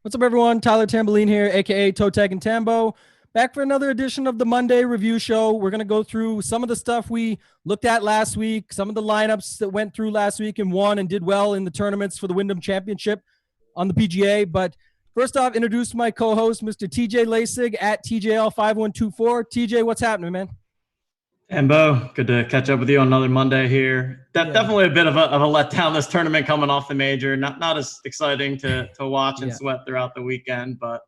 What's up, everyone? Tyler Tamboline here, aka ToeTagginTambo, back for another edition of the Monday Review Show. We're going to go through some of the stuff we looked at last week, some of the lineups that went through last week and won and did well in the tournaments for the Wyndham Championship on the PGA. But first off, introduce my co-host, Mr. TJ Laessig at TJL5124. TJ, what's happening, man? Tambo, good to catch up with you on another Monday here. Definitely a bit of a letdown this tournament coming off the major. Not as exciting to watch and sweat throughout the weekend, but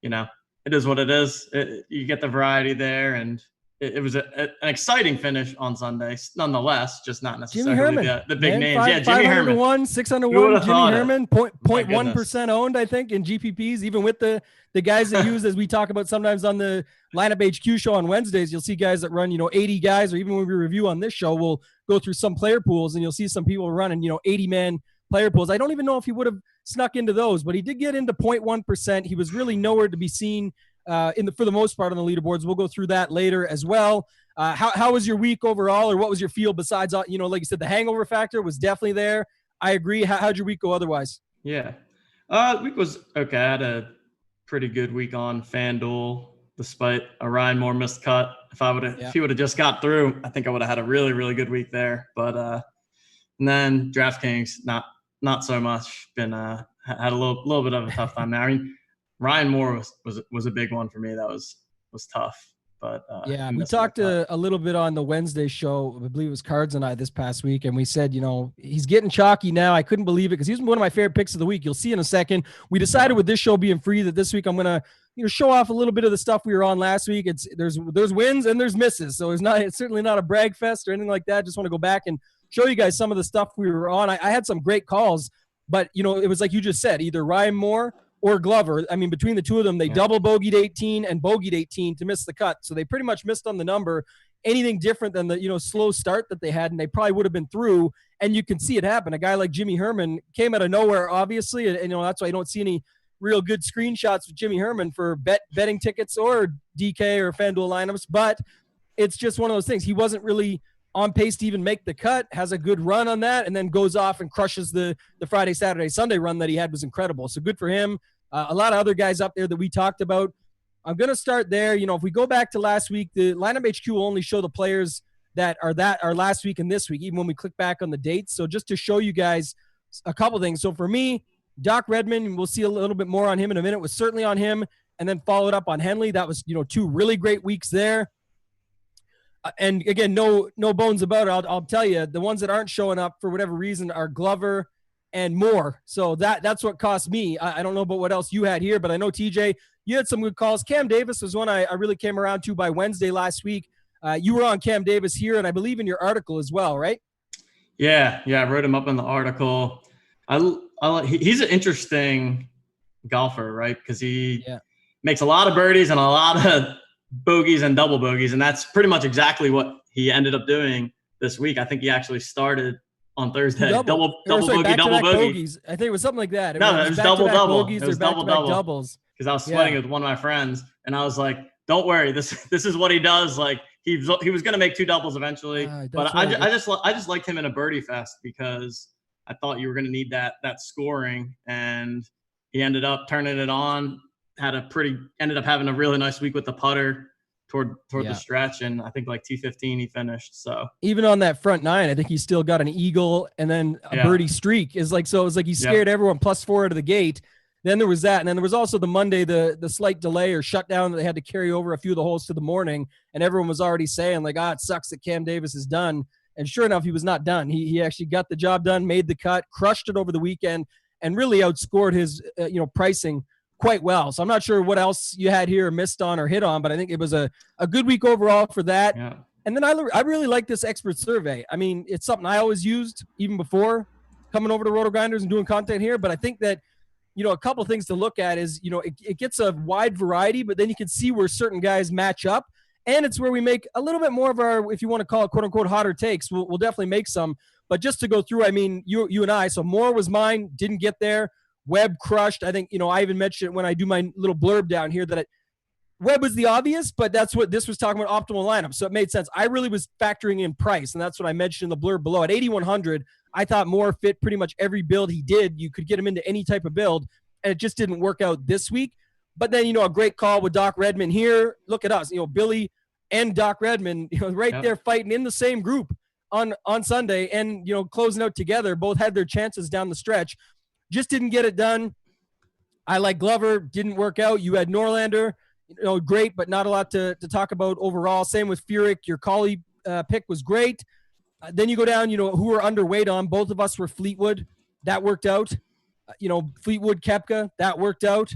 you know, it is what it is. You get the variety there, and it was an exciting finish on Sunday, nonetheless, just not necessarily the big names. Jimmy Herman. 601, Jimmy Herman, 0.1% owned, I think, in GPPs, even with the guys that use, as we talk about sometimes on the Lineup HQ show on Wednesdays, you'll see guys that run, 80 guys, or even when we review on this show, we'll go through some player pools and you'll see some people running, 80-man player pools. I don't even know if he would have snuck into those, but he did get into 0.1%. He was really nowhere to be seen for the most part on the leaderboards. We'll go through that later as well. How was your week overall, or what was your feel besides, like you said, the hangover factor was definitely there. I agree. How'd your week go otherwise? Yeah. Week was okay. I had a pretty good week on FanDuel, despite a Ryan Moore missed cut. If he would have just got through, I think I would have had a really, really good week there. But and then DraftKings, not so much. Been had a little bit of a tough time there. I mean, Ryan Moore was a big one for me. That was tough. But we talked a little bit on the Wednesday show. I believe it was Cards and I this past week, and we said, he's getting chalky now. I couldn't believe it because he was one of my favorite picks of the week. You'll see in a second. We decided with this show being free that this week I'm gonna show off a little bit of the stuff we were on last week. There's wins and there's misses, so it's certainly not a brag fest or anything like that. Just want to go back and show you guys some of the stuff we were on. I had some great calls, but it was like you just said, either Ryan Moore or Glover. I mean, between the two of them, they double bogeyed 18 and bogeyed 18 to miss the cut. So they pretty much missed on the number. Anything different than the slow start that they had, and they probably would have been through. And you can see it happen. A guy like Jimmy Herman came out of nowhere, obviously, and that's why I don't see any real good screenshots of Jimmy Herman for betting tickets or DK or FanDuel lineups. But it's just one of those things. He wasn't really on pace to even make the cut, has a good run on that, and then goes off and crushes the Friday, Saturday, Sunday run that he had was incredible. So good for him. A lot of other guys up there that we talked about. I'm going to start there. If we go back to last week, the Lineup HQ will only show the players that are last week and this week, even when we click back on the dates. So just to show you guys a couple things. So for me, Doc Redman, we'll see a little bit more on him in a minute, was certainly on him, and then followed up on Henley. That was, two really great weeks there. And again, no bones about it. I'll tell you, the ones that aren't showing up for whatever reason are Glover and Moore. So that's what cost me. I don't know about what else you had here, but I know, TJ, you had some good calls. Cam Davis was one I really came around to by Wednesday last week. You were on Cam Davis here, and I believe in your article as well, right? Yeah, I wrote him up in the article. He's an interesting golfer, right? Because he makes a lot of birdies and a lot of bogeys and double bogeys, and that's pretty much exactly what he ended up doing this week. I think he actually started on Thursday. Double bogey, double bogey. Bogeys. I think it was something like that. It was double. Bogeys, it was double doubles. Because I was sweating with one of my friends, and I was like, "Don't worry, this is what he does." Like he was going to make two doubles eventually, but I just liked him in a birdie fest because I thought you were going to need that scoring, and he ended up turning it on. Ended up having a really nice week with the putter toward the stretch, and I think like T15 he finished. So even on that front nine, I think he still got an eagle and then a birdie streak. It was like he scared everyone +4 out of the gate. Then there was that, and then there was also the Monday, the slight delay or shutdown that they had to carry over a few of the holes to the morning, and everyone was already saying like, it sucks that Cam Davis is done. And sure enough, he was not done. He actually got the job done, made the cut, crushed it over the weekend, and really outscored his pricing quite well. So I'm not sure what else you had here, missed on or hit on, but I think it was a good week overall for that. Yeah. And then I really like this expert survey. I mean, it's something I always used even before coming over to RotoGrinders and doing content here, but I think that, a couple of things to look at is, it gets a wide variety, but then you can see where certain guys match up. And it's where we make a little bit more of our, if you want to call it quote unquote hotter takes, we'll definitely make some, but just to go through, I mean, you and I, so Moore was mine, didn't get there. Webb crushed. I think, I even mentioned it when I do my little blurb down here that Webb was the obvious, but that's what this was talking about, optimal lineup. So it made sense. I really was factoring in price, and that's what I mentioned in the blurb below. At 8,100, I thought Moore fit pretty much every build he did. You could get him into any type of build. and it just didn't work out this week. But then, a great call with Doc Redman here. Look at us, Billy and Doc Redman, right there fighting in the same group on Sunday and, closing out together. Both had their chances down the stretch. Just didn't get it done. I like Glover, didn't work out. You had Norlander, great, but not a lot to talk about overall. Same with Furyk. Your Collie pick was great. Then you go down, who were underweight on. Both of us were Fleetwood. That worked out. Fleetwood, Koepka, that worked out.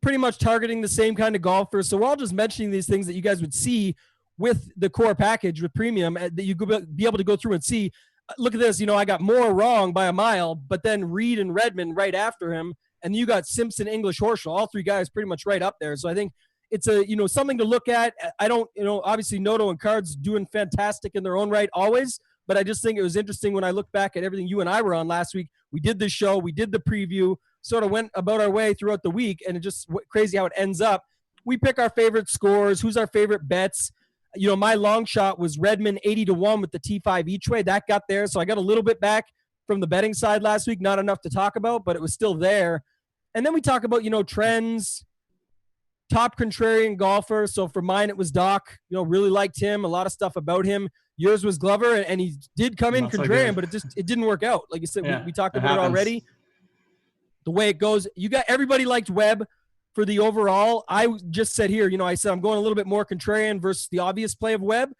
Pretty much targeting the same kind of golfers. So we're all just mentioning these things that you guys would see with the core package with premium that you could be able to go through and see. Look at this. I got Moore wrong by a mile, but then Reed and Redmond right after him. And you got Simpson, English, Horschel, all three guys pretty much right up there. So I think it's something to look at. I don't, obviously Noto and Cards doing fantastic in their own right always, but I just think it was interesting when I look back at everything you and I were on last week. We did the show, we did the preview, sort of went about our way throughout the week, and it just crazy how it ends up. We pick our favorite scores, who's our favorite bets. My long shot was Redmond 80-1 with the T5 each way. That got there, so I got a little bit back from the betting side last week. Not enough to talk about, but it was still there. And then we talk about, trends, top contrarian golfer. So for mine, it was Doc. Really liked him. A lot of stuff about him. Yours was Glover, and he did come in contrarian, but it didn't work out. Like you said, we talked about it already. The way it goes, everybody liked Webb for the overall. I just said here, I said I'm going a little bit more contrarian versus the obvious play of Webb.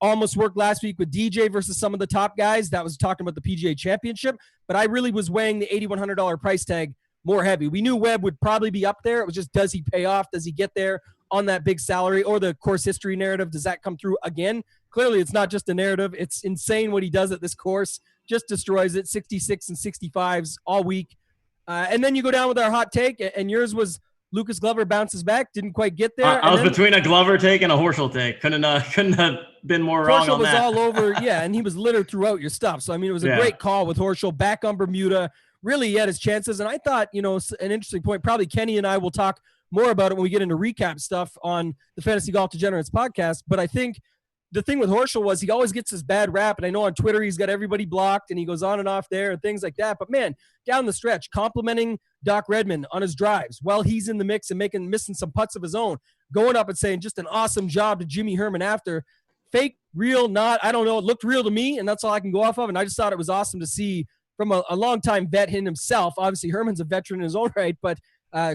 Almost worked last week with DJ versus some of the top guys. That was talking about the PGA Championship, but I really was weighing the $8,100 price tag more heavy. We knew Webb would probably be up there. It was just, does he pay off? Does he get there on that big salary? Or the course history narrative, does that come through again? Clearly, it's not just a narrative. It's insane what he does at this course. Just destroys it. 66 and 65s all week. And then you go down with our hot take, and yours was Lucas Glover bounces back. Didn't quite get there. I was between a Glover take and a Horschel take. Couldn't have been more wrong on that. Horschel was all over, and he was littered throughout your stuff. So, it was a great call with Horschel back on Bermuda. Really, he had his chances. And I thought, an interesting point, probably Kenny and I will talk more about it when we get into recap stuff on the Fantasy Golf Degenerates podcast. But I think the thing with Horschel was he always gets his bad rap. And I know on Twitter he's got everybody blocked and he goes on and off there and things like that. But, man, down the stretch, complimenting Doc Redman on his drives while he's in the mix and missing some putts of his own, going up and saying just an awesome job to Jimmy Herman after. Fake, real, not, I don't know. It looked real to me, and that's all I can go off of. And I just thought it was awesome to see from a longtime vet in himself. Obviously, Herman's a veteran in his own right, but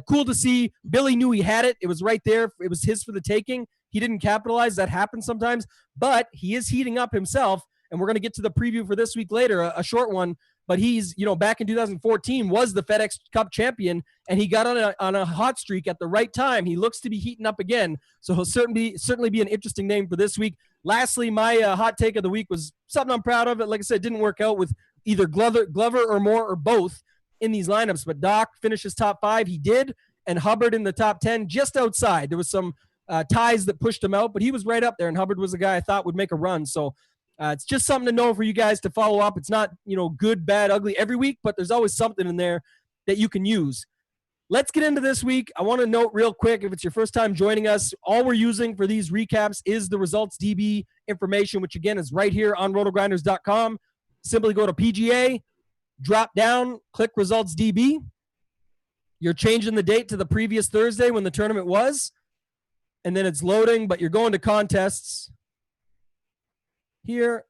cool to see. Billy knew he had it. It was right there. It was his for the taking. He didn't capitalize. That happens sometimes, but he is heating up himself, and we're going to get to the preview for this week later, a short one. But he's, back in 2014 was the FedEx Cup champion, and he got on a hot streak at the right time. He looks to be heating up again, so he'll certainly be an interesting name for this week. Lastly, my hot take of the week was something I'm proud of. Like I said, it didn't work out with either Glover or Moore or both in these lineups, but Doc finishes top 5. He did, and Hubbard in the top 10, just outside. There was some ties that pushed him out, but he was right up there, and Hubbard was a guy I thought would make a run. So it's just something to know for you guys to follow up. It's not, good, bad, ugly every week, but there's always something in there that you can use. Let's get into this week. I want to note real quick, if it's your first time joining us, all we're using for these recaps is the results DB information, which again is right here on RotoGrinders.com. Simply go to PGA, drop down, click results DB. You're changing the date to the previous Thursday when the tournament was, and then it's loading, but you're going to contests. Here,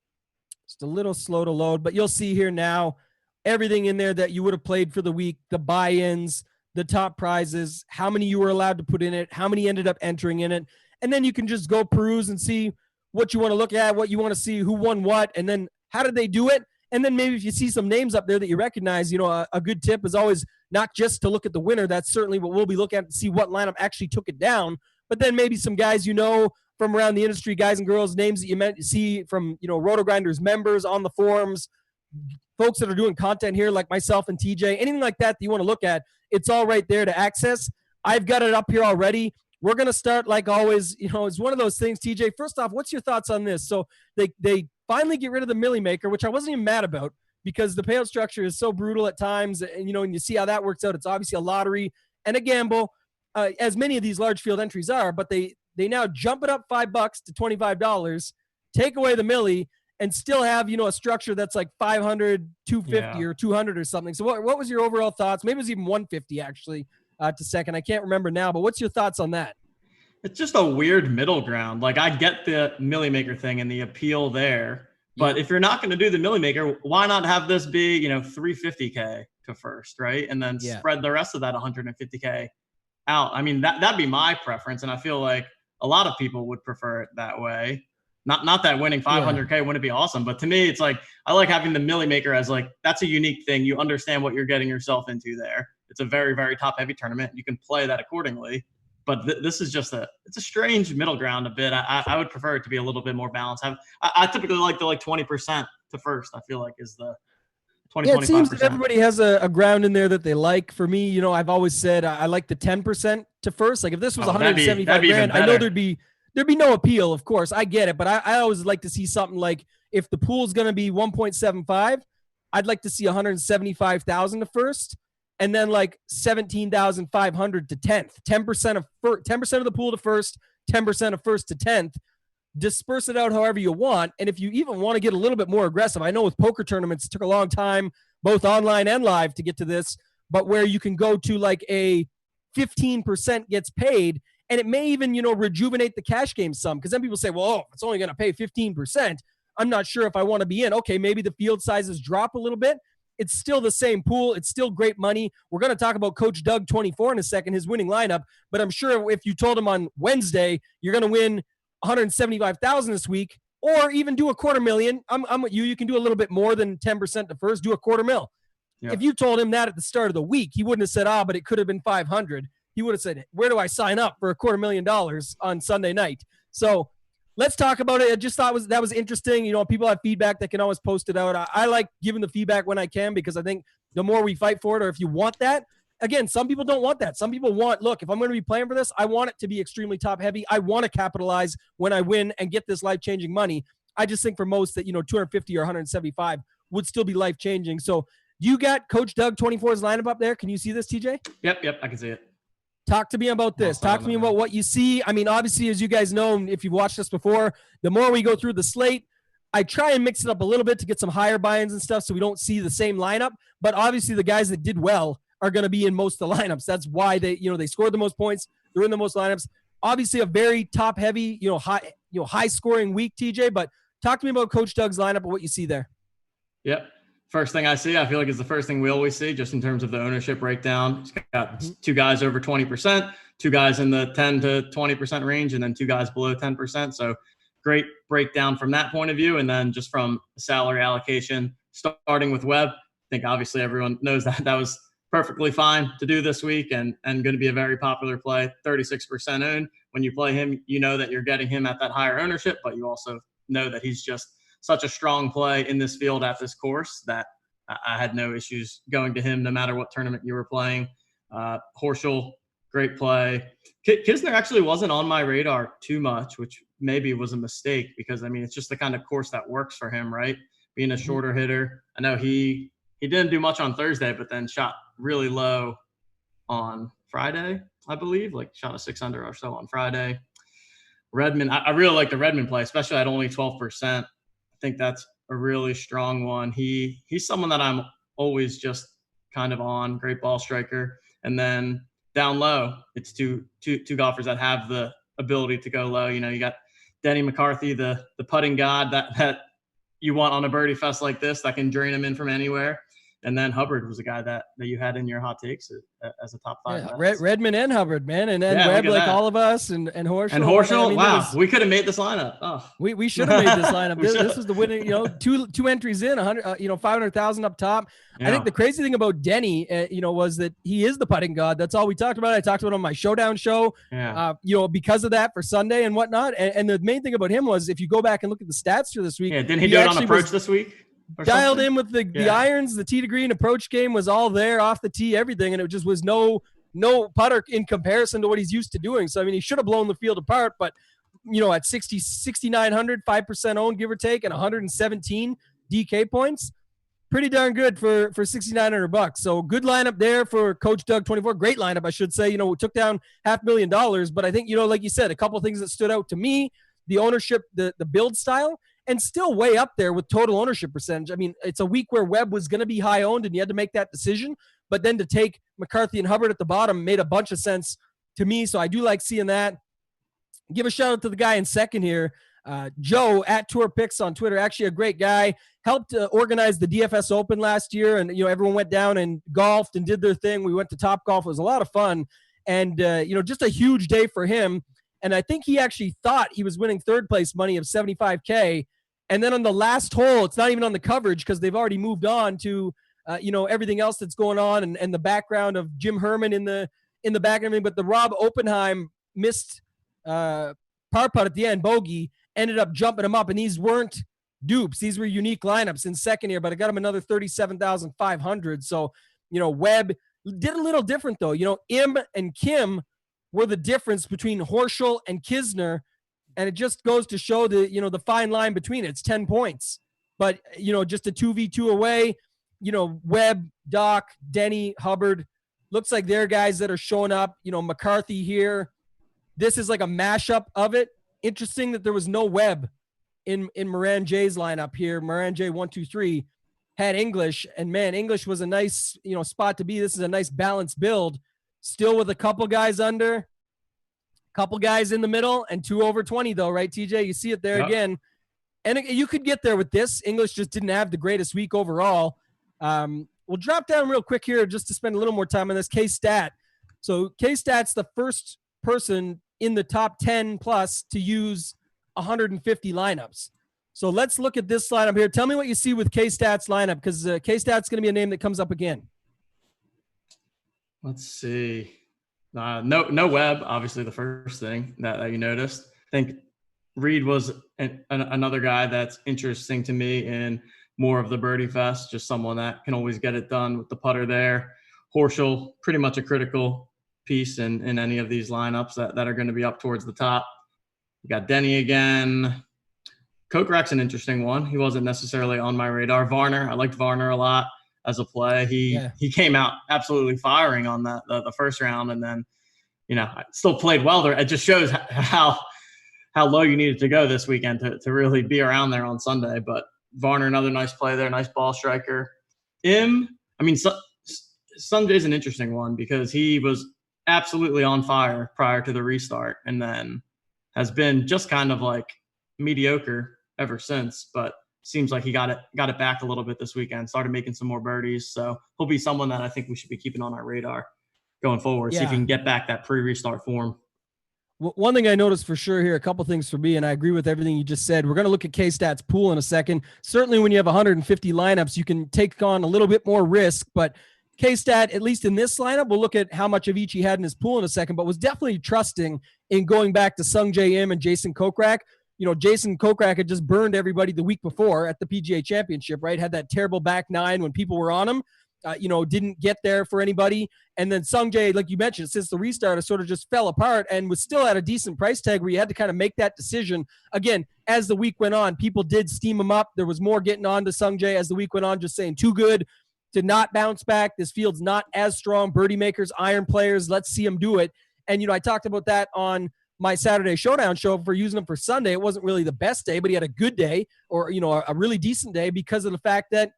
just a little slow to load, but you'll see here now everything in there that you would have played for the week, the buy-ins, the top prizes, how many you were allowed to put in it, how many ended up entering in it, and then you can just go peruse and see what you want to look at, what you want to see, who won what, and then how did they do it, and then maybe if you see some names up there that you recognize, a good tip is always not just to look at the winner. That's certainly what we'll be looking at to see what lineup actually took it down, but then maybe some guys from around the industry, guys and girls, names that you see from, RotoGrinders members on the forums, folks that are doing content here like myself and TJ, anything like that you want to look at, it's all right there to access. I've got it up here already. We're going to start like always. It's one of those things, TJ. First off, what's your thoughts on this? So they finally get rid of the Millie Maker, which I wasn't even mad about because the payout structure is so brutal at times. And, and you see how that works out. It's obviously a lottery and a gamble, as many of these large field entries are, but they now jump it up $5 to $25, take away the Millie, and still have, a structure that's like 500, 250 or 200 or something. So what was your overall thoughts? Maybe it was even 150 actually to second. I can't remember now, but what's your thoughts on that? It's just a weird middle ground. Like, I get the Millie Maker thing and the appeal there, but if you're not going to do the Millie Maker, why not have this be, 350K to first, right? And then spread the rest of that 150K out. I mean, that'd be my preference. And I feel like a lot of people would prefer it that way. Not that winning 500K wouldn't be awesome, but to me, it's like, I like having the Millie Maker as like, that's a unique thing. You understand what you're getting yourself into there. It's a very, very top heavy tournament. You can play that accordingly, but this is just it's a strange middle ground a bit. I would prefer it to be a little bit more balanced. I typically like the 20% to first, I feel like is the 20, it seems that everybody has a ground in there that they like. For me, I've always said I like the 10% to first. Like if this was 175 grand, I know there'd be no appeal, of course. I get it, but I always like to see something like if the pool's going to be 1.75, I'd like to see 175,000 to first, and then like 17,500 to 10th. 10% of the pool to first, 10% of first to 10th. Disperse it out however you want, and if you even want to get a little bit more aggressive, I know with poker tournaments it took a long time, both online and live, to get to this, but where you can go to like a 15% gets paid. And it may even, rejuvenate the cash game some, because then people say, well, it's only going to pay 15%. I'm not sure if I want to be in. Okay, maybe the field sizes drop a little bit. It's still the same pool. It's still great money. We're going to talk about Coach Doug 24 in a second, his winning lineup. But I'm sure if you told him on Wednesday, you're going to win 175,000 this week, or even do $250,000. I'm with you. You can do a little bit more than 10% to first, do $250,000. Yep. If you told him that at the start of the week, he wouldn't have said, but it could have been 500. He would have said, where do I sign up for $250,000 on Sunday night? So let's talk about it. I just thought that was interesting. People have feedback that can always post it out. I like giving the feedback when I can, because I think the more we fight for it, or if you want that, again, some people don't want that. Some people want, look, if I'm going to be playing for this, I want it to be extremely top heavy. I want to capitalize when I win and get this life-changing money. I just think for most that, 250 or 175 would still be life-changing. So you got Coach Doug 24's lineup up there. Can you see this, TJ? Yep, I can see it. Talk to me about this. Talk to me about what you see. I mean, obviously, as you guys know, if you've watched us before, the more we go through the slate, I try and mix it up a little bit to get some higher buy-ins and stuff so we don't see the same lineup. But obviously, the guys that did well are going to be in most of the lineups. That's why they scored the most points. They're in the most lineups. Obviously, a very top-heavy, high-scoring week, TJ. But talk to me about Coach Doug's lineup and what you see there. Yep. First thing I see, I feel like is the first thing we always see, just in terms of the ownership breakdown. He's got two guys over 20%, two guys in the 10 to 20% range, and then two guys below 10%. So great breakdown from that point of view. And then just from salary allocation, starting with Webb, I think obviously everyone knows that was perfectly fine to do this week and going to be a very popular play, 36% owned. When you play him, you know that you're getting him at that higher ownership, but you also know that he's just such a strong play in this field at this course that I had no issues going to him no matter what tournament you were playing. Horschel, great play. Kisner actually wasn't on my radar too much, which maybe was a mistake because, I mean, it's just the kind of course that works for him, right? Being a shorter hitter. I know he didn't do much on Thursday, but then shot really low on Friday, I believe, like shot a 6 under or so on Friday. Redmond, I really like the Redmond play, especially at only 12%. I think that's a really strong one. He's someone that I'm always just kind of on, great ball striker. And then down low, it's two golfers that have the ability to go low. You got Denny McCarthy, the putting god that you want on a birdie fest like this that can drain him in from anywhere. And then Hubbard was a guy that you had in your hot takes as a top 5. Yeah, Redmond and Hubbard, man. And then Webb, like all of us, and Horschel. And Horschel, wow. We could have made this lineup. Oh. We should have made this lineup. This is the winning, two entries in, 500,000 up top. Yeah. I think the crazy thing about Denny, was that he is the putting god. That's all we talked about. I talked about it on my Showdown show, because of that for Sunday and whatnot. And the main thing about him was if you go back and look at the stats for this week. Yeah, didn't he do it on approach this week? Dialed in with the irons, the tee to green approach game was all there off the tee, everything, and it just was no putter in comparison to what he's used to doing. So I mean, he should have blown the field apart, but at 6,900, 5% owned, give or take, and 117 DK points, pretty darn good for $6,900. So good lineup there for Coach Doug 24. Great lineup, I should say. Took down $500,000, but I think like you said, a couple of things that stood out to me: the ownership, the build style. and still way up there with total ownership percentage. I mean, it's a week where Webb was going to be high owned and you had to make that decision, but then to take McCarthy and Hubbard at the bottom made a bunch of sense to me. So I do like seeing that. Give a shout out to the guy in second here. Joe at Tour Picks on Twitter, actually a great guy, helped organize the DFS Open last year. And, everyone went down and golfed and did their thing. We went to Top Golf. It was a lot of fun. And, just a huge day for him. And I think he actually thought he was winning third place money of $75K. And then on the last hole, it's not even on the coverage because they've already moved on to, everything else that's going on and the background of Jim Herman in the back and everything. But the Rob Oppenheim missed par putt at the end, bogey, ended up jumping him up. And these weren't dupes. These were unique lineups in second here, but I got him another 37,500. So, Webb did a little different though. Im and Kim were the difference between Horschel and Kisner. And it just goes to show the fine line between it. It's 10 points, but just a 2v2 away, Webb, Doc, Denny, Hubbard, looks like they're guys that are showing up, McCarthy here. This is like a mashup of it. Interesting that there was no Webb in Moran J's lineup here. Moran J 1, 2, 3 had English, and man, English was a nice, spot to be. This is a nice balanced build, still with a couple guys under, couple guys in the middle, and 2 over 20 though, right, TJ? You see it there again. And you could get there with this. English just didn't have the greatest week overall. We'll drop down real quick here just to spend a little more time on this. K-Stat. So K-Stat's the first person in the top 10 plus to use 150 lineups. So let's look at this lineup here. Tell me what you see with K-Stat's lineup, because K-Stat's going to be a name that comes up again. Let's see. No Webb, obviously the first thing that you noticed. I think Reed was another guy that's interesting to me in more of the birdie fest, just someone that can always get it done with the putter there. Horschel, pretty much a critical piece in any of these lineups that are going to be up towards the top. We got Denny again. Kokrak's an interesting one. He wasn't necessarily on my radar. Varner, I liked Varner a lot as a play. He came out absolutely firing on the first round, and then still played well there. It just shows how low you needed to go this weekend to really be around there on Sunday. But Varner, another nice play there, nice ball striker. Sungjae's an interesting one because he was absolutely on fire prior to the restart, and then has been just kind of like mediocre ever since. But seems like he got it back a little bit this weekend, started making some more birdies. So he'll be someone that I think we should be keeping on our radar going forward. See if he can get back that pre-restart form. Well, one thing I noticed for sure here, a couple things for me, and I agree with everything you just said. We're going to look at K-Stat's pool in a second. Certainly when you have 150 lineups, you can take on a little bit more risk, but K-Stat, at least in this lineup, we'll look at how much of each he had in his pool in a second, but was definitely trusting in going back to Sungjae Im and Jason Kokrak. Jason Kokrak had just burned everybody the week before at the PGA Championship, right? Had that terrible back nine when people were on him, didn't get there for anybody. And then Sungjae, like you mentioned, since the restart, it sort of just fell apart and was still at a decent price tag where you had to kind of make that decision. Again, as the week went on, people did steam him up. There was more getting on to Sungjae as the week went on, just saying too good to not bounce back. This field's not as strong. Birdie makers, iron players, let's see him do it. And, I talked about that on my Saturday Showdown show for using him for Sunday. It wasn't really the best day, but he had a good day or, a really decent day because of the fact that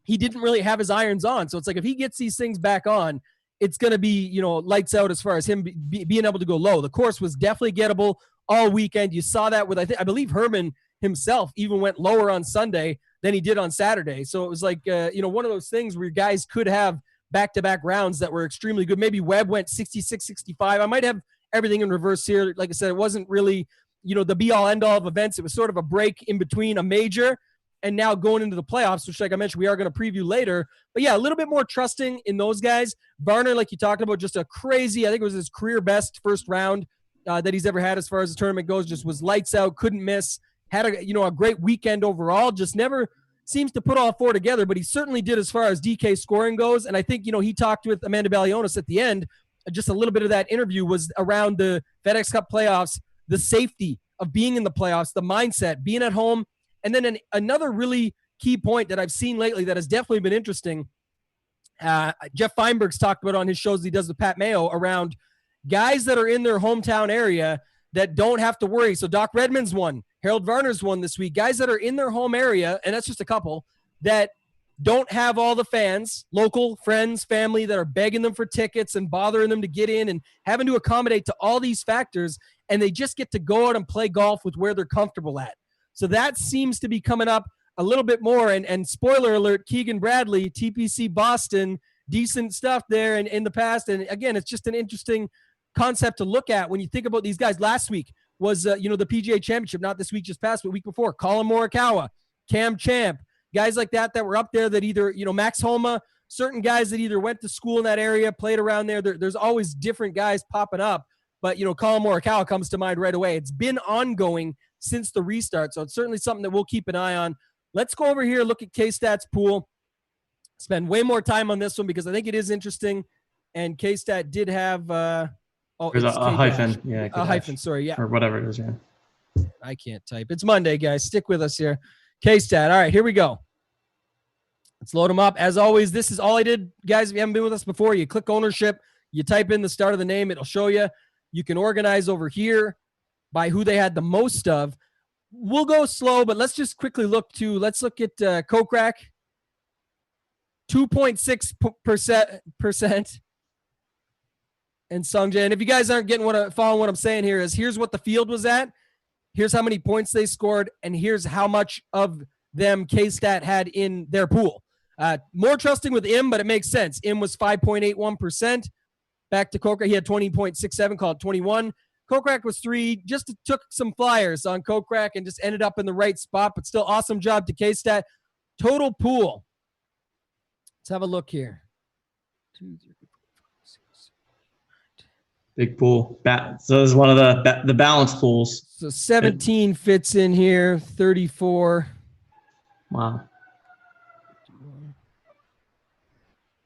he didn't really have his irons on. So it's like if he gets these things back on, it's going to be, lights out as far as him being able to go low. The course was definitely gettable all weekend. You saw that with, I believe Herman himself even went lower on Sunday than he did on Saturday. So it was like, one of those things where guys could have back-to-back rounds that were extremely good. Maybe Webb went 66, 65. I might have everything in reverse here. Like I said, it wasn't really, the be-all, end-all of events. It was sort of a break in between a major and now going into the playoffs, which, like I mentioned, we are going to preview later. But, yeah, a little bit more trusting in those guys. Varner, like you talked about, just a crazy, I think it was his career best first round that he's ever had as far as the tournament goes. Just was lights out, couldn't miss. Had a great weekend overall. Just never seems to put all four together, but he certainly did as far as DK scoring goes. And I think, he talked with Amanda Balionis at the end. Just a little bit of that interview was around the FedEx Cup playoffs, the safety of being in the playoffs, the mindset, being at home. And then another really key point that I've seen lately that has definitely been interesting, Jeff Feinberg's talked about on his shows he does with Pat Mayo around guys that are in their hometown area that don't have to worry. So Doc Redman's one. Harold Varner's won this week. Guys that are in their home area, and that's just a couple, that don't have all the fans, local friends, family that are begging them for tickets and bothering them to get in and having to accommodate to all these factors, and they just get to go out and play golf with where they're comfortable at. So that seems to be coming up a little bit more. And spoiler alert, Keegan Bradley, TPC Boston, decent stuff there in the past. And again, it's just an interesting concept to look at when you think about these guys. Last week was, the PGA Championship, not this week just passed, but week before. Colin Morikawa, Cam Champ, guys like that were up there that either, Max Homa, certain guys that either went to school in that area, played around there. There's always different guys popping up. But, Colin Morikawa comes to mind right away. It's been ongoing since the restart, so it's certainly something that we'll keep an eye on. Let's go over here, look at K-Stat's pool. Spend way more time on this one because I think it is interesting. And K-Stat did have there's a hyphen. Yeah, a hyphen, sorry. Yeah. Or whatever it is, yeah. I can't type. It's Monday, guys. Stick with us here. K-Stat. All right, here we go. Let's load them up. As always, this is all I did. Guys, if you haven't been with us before, you click ownership. You type in the start of the name. It'll show you. You can organize over here by who they had the most of. We'll go slow, but let's just quickly look at Kokrak. 2.6%. And Sungjae. And if you guys aren't following what I'm saying here, here's what the field was at. Here's how many points they scored, and here's how much of them K-Stat had in their pool. More trusting with Im, but it makes sense. Im was 5.81%. Back to Kokrak, he had 20.67, called 21. Kokrak was 3, just took some flyers on Kokrak and just ended up in the right spot, but still awesome job to K-Stat. Total pool. Let's have a look here. 2, 3, 4, 5, 6, 7, 8. Big pool. So this is one of the balanced pools. So 17 fits in here, 34. Wow.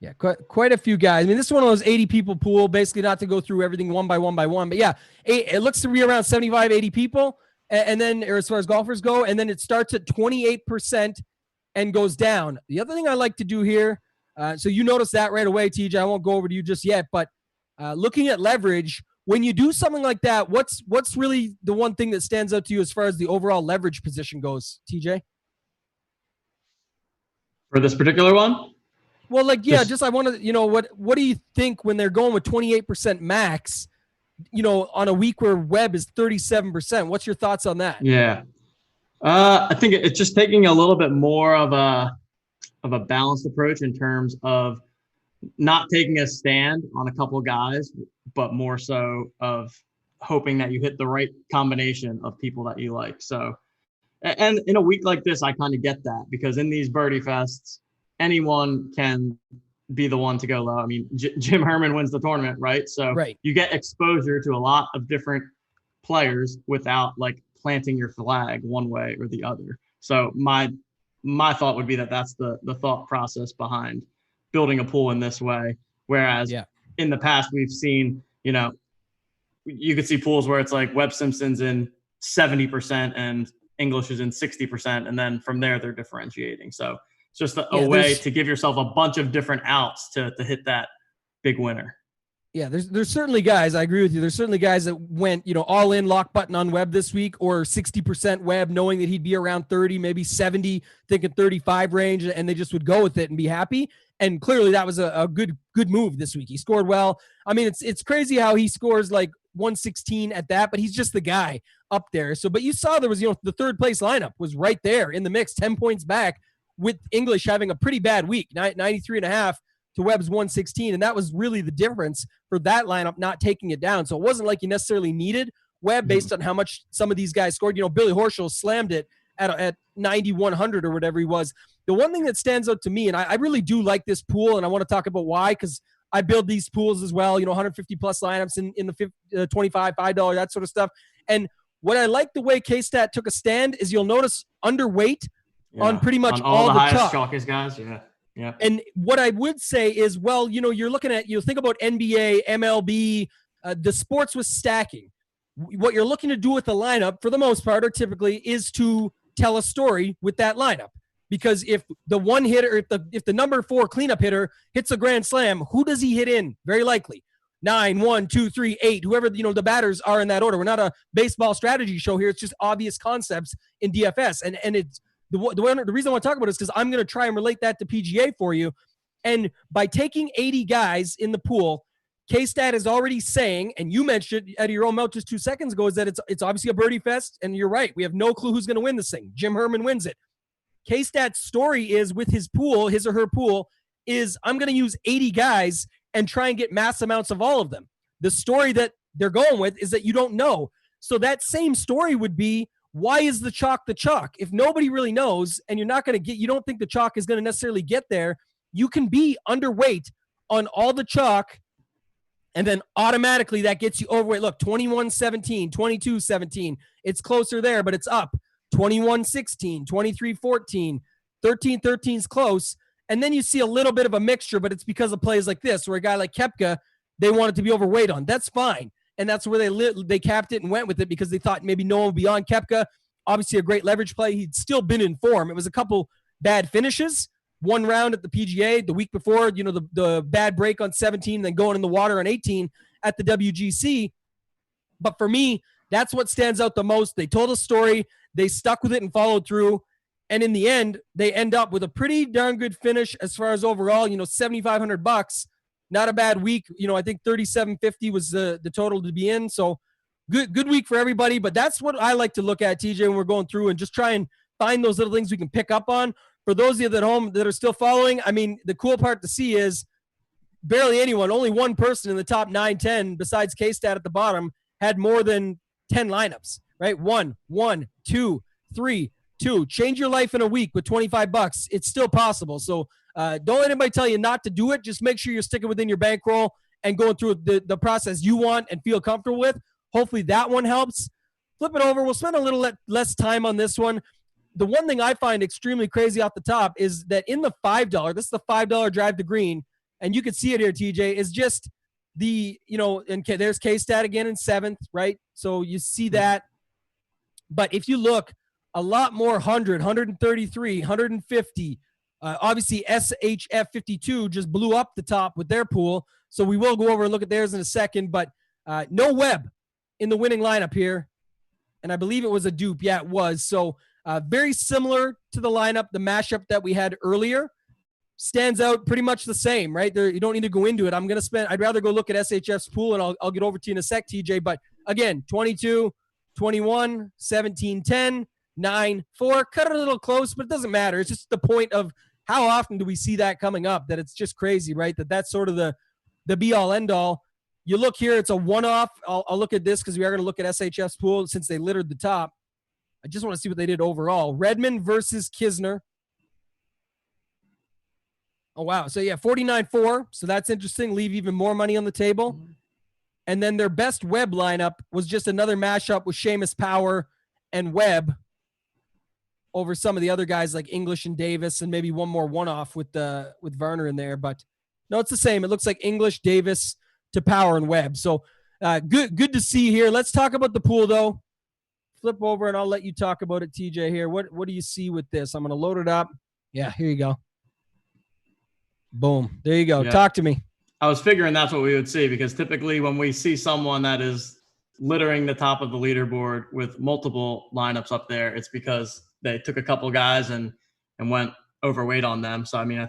Yeah, quite a few guys. I mean, this is one of those 80 people pool, basically not to go through everything one by one. But yeah, it looks to be around 75, 80 people. And then, or as far as golfers go, and then it starts at 28% and goes down. The other thing I like to do here, so you notice that right away, TJ, I won't go over to you just yet, but looking at leverage, when you do something like that, what's really the one thing that stands out to you as far as the overall leverage position goes, TJ? For this particular one? Well, I want to, what do you think when they're going with 28% max, on a week where Webb is 37%? What's your thoughts on that? Yeah. I think it's just taking a little bit more of a balanced approach in terms of not taking a stand on a couple of guys, but more so of hoping that you hit the right combination of people that you like. So, and in a week like this, I kind of get that because in these birdie fests, anyone can be the one to go low. I mean, Jim Herman wins the tournament, right? So You get exposure to a lot of different players without planting your flag one way or the other. So my thought would be that that's the thought process behind building a pool in this way. Whereas in the past, we've seen, you could see pools where it's like Webb Simpson's in 70% and English is in 60%. And then from there, they're differentiating. So it's just a way to give yourself a bunch of different outs to hit that big winner. Yeah, there's certainly guys, I agree with you. There's certainly guys that went, all in lock button on Webb this week, or 60% Webb, knowing that he'd be around 30, maybe 70, thinking 35 range, and they just would go with it and be happy. And clearly that was a good move this week. He scored well. I mean, it's crazy how he scores 116 at that, but he's just the guy up there. So, but you saw there was, the third place lineup was right there in the mix, 10 points back, with English having a pretty bad week, 93.5 to Webb's 116. And that was really the difference for that lineup not taking it down. So it wasn't like you necessarily needed Webb based on how much some of these guys scored. Billy Horschel slammed it at 9,100 or whatever he was. The one thing that stands out to me, and I really do like this pool, and I want to talk about why, because I build these pools as well, 150 plus lineups in the 25, $5, that sort of stuff. And what I like the way K-Stat took a stand is you'll notice underweight on pretty much on all the highest top. chalkiest guys. Yeah. And what I would say is, you're looking at, think about NBA, MLB, the sports with stacking. What you're looking to do with the lineup, for the most part, or typically, is to tell a story with that lineup. Because if the one hitter, if the number 4 cleanup hitter hits a grand slam, who does he hit in? Very likely. 9, 1, 2, 3, 8, whoever, the batters are in that order. We're not a baseball strategy show here. It's just obvious concepts in DFS. And it's the reason I want to talk about it is because I'm going to try and relate that to PGA for you. And by taking 80 guys in the pool, K-Stat is already saying, and you mentioned it out of your own mouth just 2 seconds ago, is that it's obviously a birdie fest, and you're right. We have no clue who's going to win this thing. Jim Herman wins it. K-Stat's story is with his pool, his or her pool, is I'm going to use 80 guys and try and get mass amounts of all of them. The story that they're going with is that you don't know. So that same story would be, why is the chalk the chalk? If nobody really knows and you don't think the chalk is going to necessarily get there, you can be underweight on all the chalk, and then automatically that gets you overweight. Look, 21-17, 22-17. It's closer there, but it's up. 21-16, 23-14, 13-13 is close. And then you see a little bit of a mixture, but it's because of plays like this, where a guy like Koepka, they wanted to be overweight on. That's fine. And that's where they capped it and went with it because they thought maybe no one would be on Koepka. Obviously a great leverage play. He'd still been in form. It was a couple bad finishes. One round at the PGA the week before, the bad break on 17, then going in the water on 18 at the WGC. But for me, that's what stands out the most. They told a story, they stuck with it and followed through. And in the end, they end up with a pretty darn good finish as far as overall, $7,500. Not a bad week. I think 3,750 was the total to be in. So good week for everybody. But that's what I like to look at, TJ, when we're going through and just try and find those little things we can pick up on. For those of you at home that are still following, I mean, the cool part to see is barely anyone, only one person in the top 9, 10, besides K-Stat at the bottom, had more than 10 lineups, right? 1, 2, 3, 2. Change your life in a week with $25. It's still possible. So don't let anybody tell you not to do it. Just make sure you're sticking within your bankroll and going through the process you want and feel comfortable with. Hopefully that one helps. Flip it over. We'll spend a little less time on this one. The one thing I find extremely crazy off the top is that in the $5, this is the $5 drive to green, and you can see it here, TJ, is just and there's K-Stat again in 7th, right? So you see that. But if you look, a lot more 100, 133, 150. Obviously, SHF 52 just blew up the top with their pool. So we will go over and look at theirs in a second. But no Webb in the winning lineup here. And I believe it was a dupe. Yeah, it was. So very similar to the lineup, the mashup that we had earlier. Stands out pretty much the same, right? You don't need to go into it. I'd rather go look at SHF's pool, and I'll get over to you in a sec, TJ. But again, 22, 21, 17, 10, 9, 4. Cut it a little close, but it doesn't matter. It's just the point of how often do we see that coming up, that it's just crazy, right? That's sort of the be-all, end-all. You look here, it's a one-off. I'll look at this because we are going to look at SHF's pool since they littered the top. I just want to see what they did overall. Redmond versus Kisner. Oh, wow. So, yeah, 49-4. So that's interesting. Leave even more money on the table. And then their best Webb lineup was just another mashup with Seamus Power and Webb over some of the other guys like English and Davis, and maybe one more one-off with Varner in there. But, no, it's the same. It looks like English, Davis to Power and Webb. So, good to see here. Let's talk about the pool, though. Flip over, and I'll let you talk about it, TJ, here. What do you see with this? I'm going to load it up. Yeah, here you go. Boom. There you go. Yeah. Talk to me. I was figuring that's what we would see, because typically when we see someone that is littering the top of the leaderboard with multiple lineups up there, it's because they took a couple guys and went overweight on them. So, I mean, I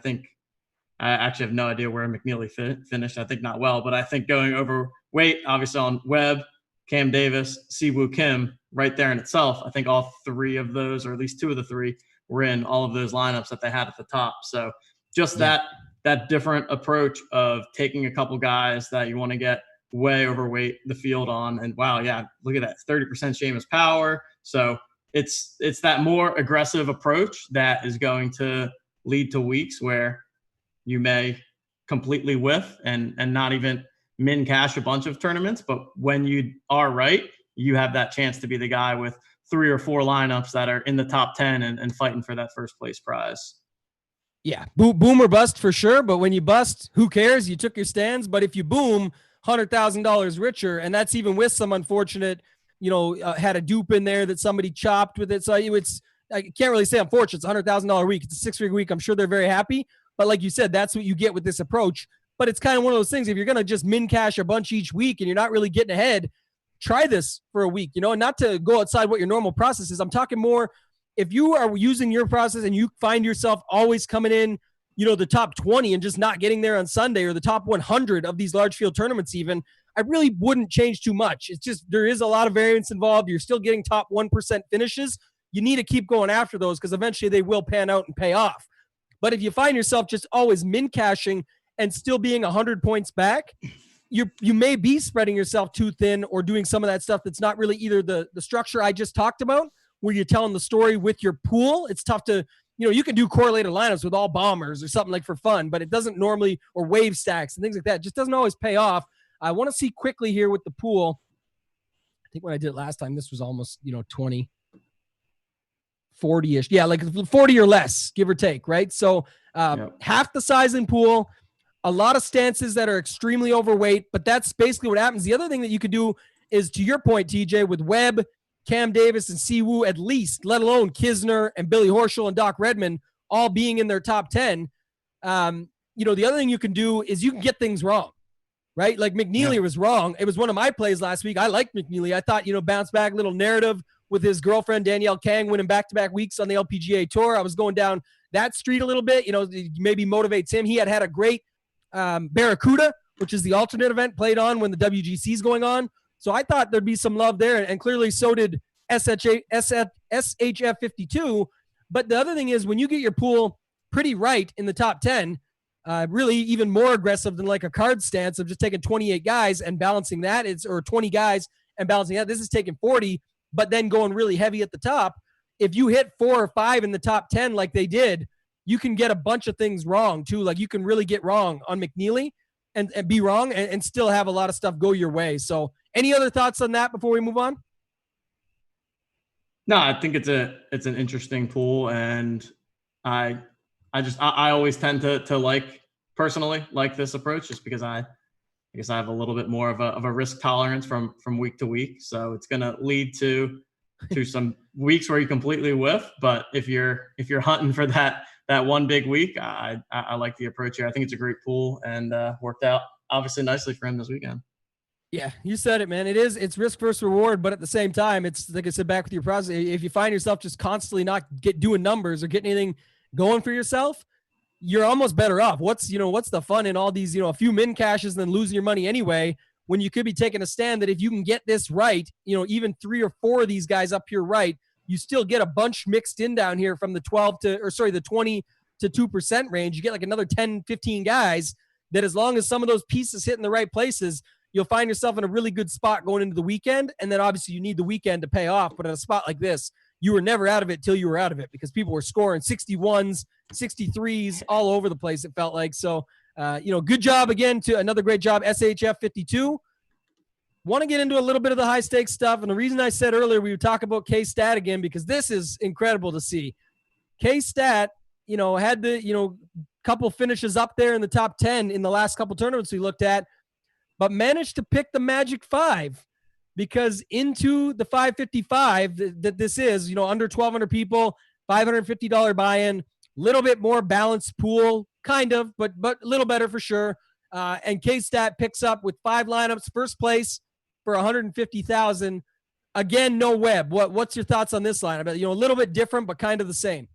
actually have no idea where McNeely finished. I think not well, but I think going overweight, obviously on Webb, Cam Davis, Siwoo Kim, right there in itself, I think all 3 of those, or at least 2 of the 3, were in all of those lineups that they had at the top. So just that different approach of taking a couple guys that you want to get way overweight the field on. And wow, yeah, look at that, 30% Seamus Power. So it's that more aggressive approach that is going to lead to weeks where you may completely whiff and not even min cash a bunch of tournaments. But when you are right, you have that chance to be the guy with 3 or 4 lineups that are in the top 10 and fighting for that first place prize. Yeah, boom or bust for sure. But when you bust, who cares? You took your stands. But if you boom, $100,000 richer, and that's even with some unfortunate, had a dupe in there that somebody chopped with it. So I can't really say unfortunate. It's $100,000 week. It's a 6-figure week. I'm sure they're very happy. But like you said, that's what you get with this approach. but it's kind of one of those things. If you're going to just min cash a bunch each week and you're not really getting ahead, try this for a week, and not to go outside what your normal process is. I'm talking more if you are using your process and you find yourself always coming in, the top 20 and just not getting there on Sunday, or the top 100 of these large field tournaments even, I really wouldn't change too much. It's just there is a lot of variance involved. You're still getting top 1% finishes. You need to keep going after those because eventually they will pan out and pay off. But if you find yourself just always min cashing and still being 100 points back, you may be spreading yourself too thin or doing some of that stuff that's not really either the structure I just talked about, where you're telling the story with your pool. It's tough to, you can do correlated lineups with all bombers or something like for fun, but it doesn't normally, or wave stacks and things like that. It just doesn't always pay off. I want to see quickly here with the pool. I think when I did it last time, this was almost, 20, 40-ish. Yeah, like 40 or less, give or take, right? So half the size in pool, a lot of stances that are extremely overweight, but that's basically what happens. The other thing that you could do is, to your point, TJ, with Webb, Cam Davis, and Siwoo at least, let alone Kisner and Billy Horschel and Doc Redman all being in their top 10. The other thing you can do is you can get things wrong, right? Like McNeely was wrong. It was one of my plays last week. I liked McNeely. I thought, bounce back, little narrative with his girlfriend, Danielle Kang, winning back-to-back weeks on the LPGA Tour. I was going down that street a little bit, maybe motivates him. He had a great Barracuda, which is the alternate event played on when the WGC is going on. So I thought there'd be some love there, and clearly so did SHF 52. But the other thing is, when you get your pool pretty right in the top 10, really even more aggressive than like a card stance of just taking 28 guys and balancing that, or 20 guys and balancing that. This is taking 40, but then going really heavy at the top. If you hit 4 or 5 in the top 10 like they did, you can get a bunch of things wrong too. Like you can really get wrong on McNeely and be wrong and still have a lot of stuff go your way. So any other thoughts on that before we move on? No, I think it's an interesting pool, and I always tend to personally like this approach, just because I guess I have a little bit more of a risk tolerance from week to week. So it's going to lead to some weeks where you completely whiff. But if you're hunting for that one big week, I like the approach here. I think it's a great pool, and worked out obviously nicely for him this weekend. Yeah, you said it, man. It's risk versus reward, but at the same time, it's like I said, back with your process. If you find yourself just constantly not doing numbers or getting anything going for yourself, you're almost better off. What's the fun in all these, a few min cashes and then losing your money anyway, when you could be taking a stand that if you can get this right, even 3 or 4 of these guys up here right, you still get a bunch mixed in down here from the 20 to 2% range. You get like another 10, 15 guys that, as long as some of those pieces hit in the right places, you'll find yourself in a really good spot going into the weekend. And then obviously you need the weekend to pay off. But at a spot like this, you were never out of it till you were out of it, because people were scoring 61s, 63s all over the place, it felt like. So, good job again, to another great job, SHF 52. Want to get into a little bit of the high stakes stuff. And the reason I said earlier we would talk about K-Stat again, because this is incredible to see. K-Stat, had the, couple finishes up there in the top 10 in the last couple tournaments we looked at, but managed to pick the Magic 5, because into the 555 that this is, under 1,200 people, $550 buy-in, little bit more balanced pool, kind of, but a little better for sure. And K-Stat picks up with 5 lineups, first place for $150,000. Again, no Webb. What's your thoughts on this lineup? A little bit different, but kind of the same.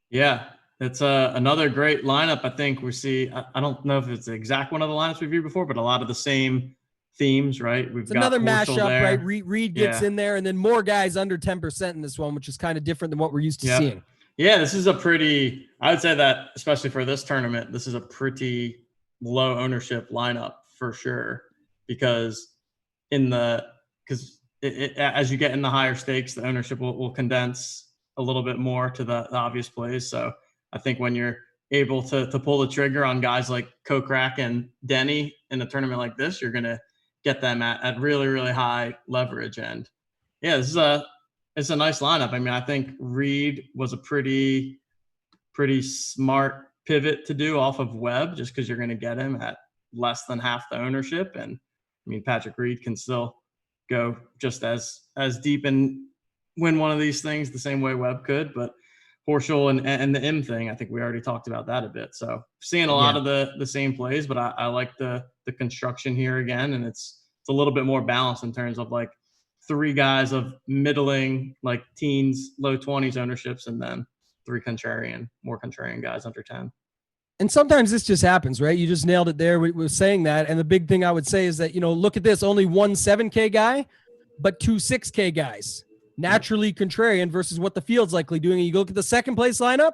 Yeah, it's another great lineup. I think we see, I don't know if it's the exact one of the lineups we've viewed before, but a lot of the same themes, right? It's got another mashup, there. Right? Reed gets in there, and then more guys under 10% in this one, which is kind of different than what we're used to seeing. Yeah, this is I would say that, especially for this tournament, this is a pretty low ownership lineup for sure, because as you get in the higher stakes, the ownership will condense a little bit more to the obvious plays. So I think when you're able to pull the trigger on guys like Kokrak and Denny in a tournament like this, you're going to get them at really, really high leverage. And yeah, it's a nice lineup. I mean, I think Reed was a pretty smart pivot to do off of Webb, just because you're going to get him at less than half the ownership. And I mean, Patrick Reed can still go just as deep and win one of these things the same way Webb could. But Horschel and the M thing. I think we already talked about that a bit. So seeing a lot of the same plays, but I like the construction here again, and it's a little bit more balanced in terms of like 3 guys of middling, like teens, low 20s ownerships, and then 3 more contrarian guys under 10. And sometimes this just happens, right? You just nailed it there. We were saying that. And the big thing I would say is that, look at this, only 1 7K guy, but 2 6K guys. Naturally contrarian versus what the field's likely doing. And you look at the second place lineup,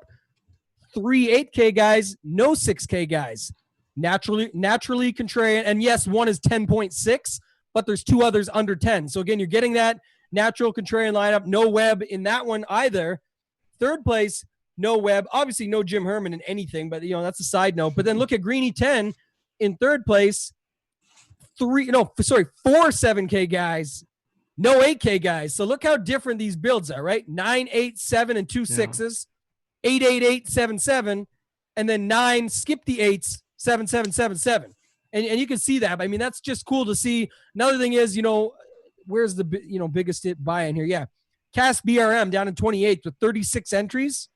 3 8K guys, no 6K guys. Naturally contrarian. And yes, one is 10.6, but there's 2 others under 10. So again, you're getting that natural contrarian lineup. No Webb in that one either. Third place, no Webb. Obviously, no Jim Herman in anything, but that's a side note. But then look at Greeny 10 in third place. 4 7K guys, no 8K guys. So look how different these builds are, right? 9, 8, 7, and 2 6s, 8, 8, 8, 7, 7, and then 9, skip the 8s, 7, 7, 7, 7. And you can see that. I mean, that's just cool to see. Another thing is, where's the biggest hit buy-in here? Yeah. Cast BRM down in 28th with 36 entries.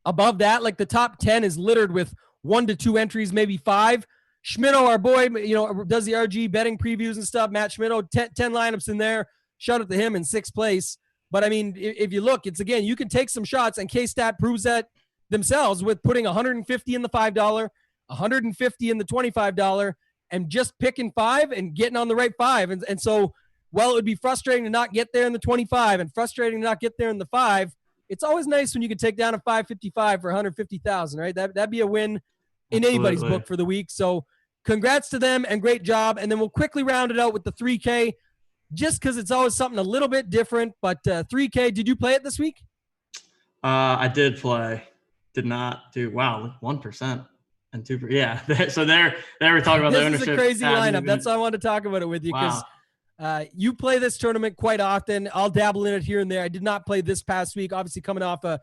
Above that, like the top 10 is littered with 1 to 2 entries, maybe 5. Schmitto, our boy, does the RG betting previews and stuff. Matt Schmitto, 10 lineups in there. Shout out to him in 6th place. But I mean, if you look, it's again, you can take some shots, and K-Stat proves that themselves with putting 150 in the $5, 150 in the $25, and just picking 5 and getting on the right 5. And so, while it would be frustrating to not get there in the 25 and frustrating to not get there in the 5, it's always nice when you can take down a 555 for 150,000, right? That'd be a win in anybody's book for the week. So congrats to them and great job. And then we'll quickly round it out with the 3K, just because it's always something a little bit different. But 3K, did you play it this week? I did play. Did not do 1% and 2%. Yeah. So there we're talking about the ownership. This is a crazy lineup. That's why I wanted to talk about it with you, because you play this tournament quite often. I'll dabble in it here and there. I did not play this past week, obviously coming off a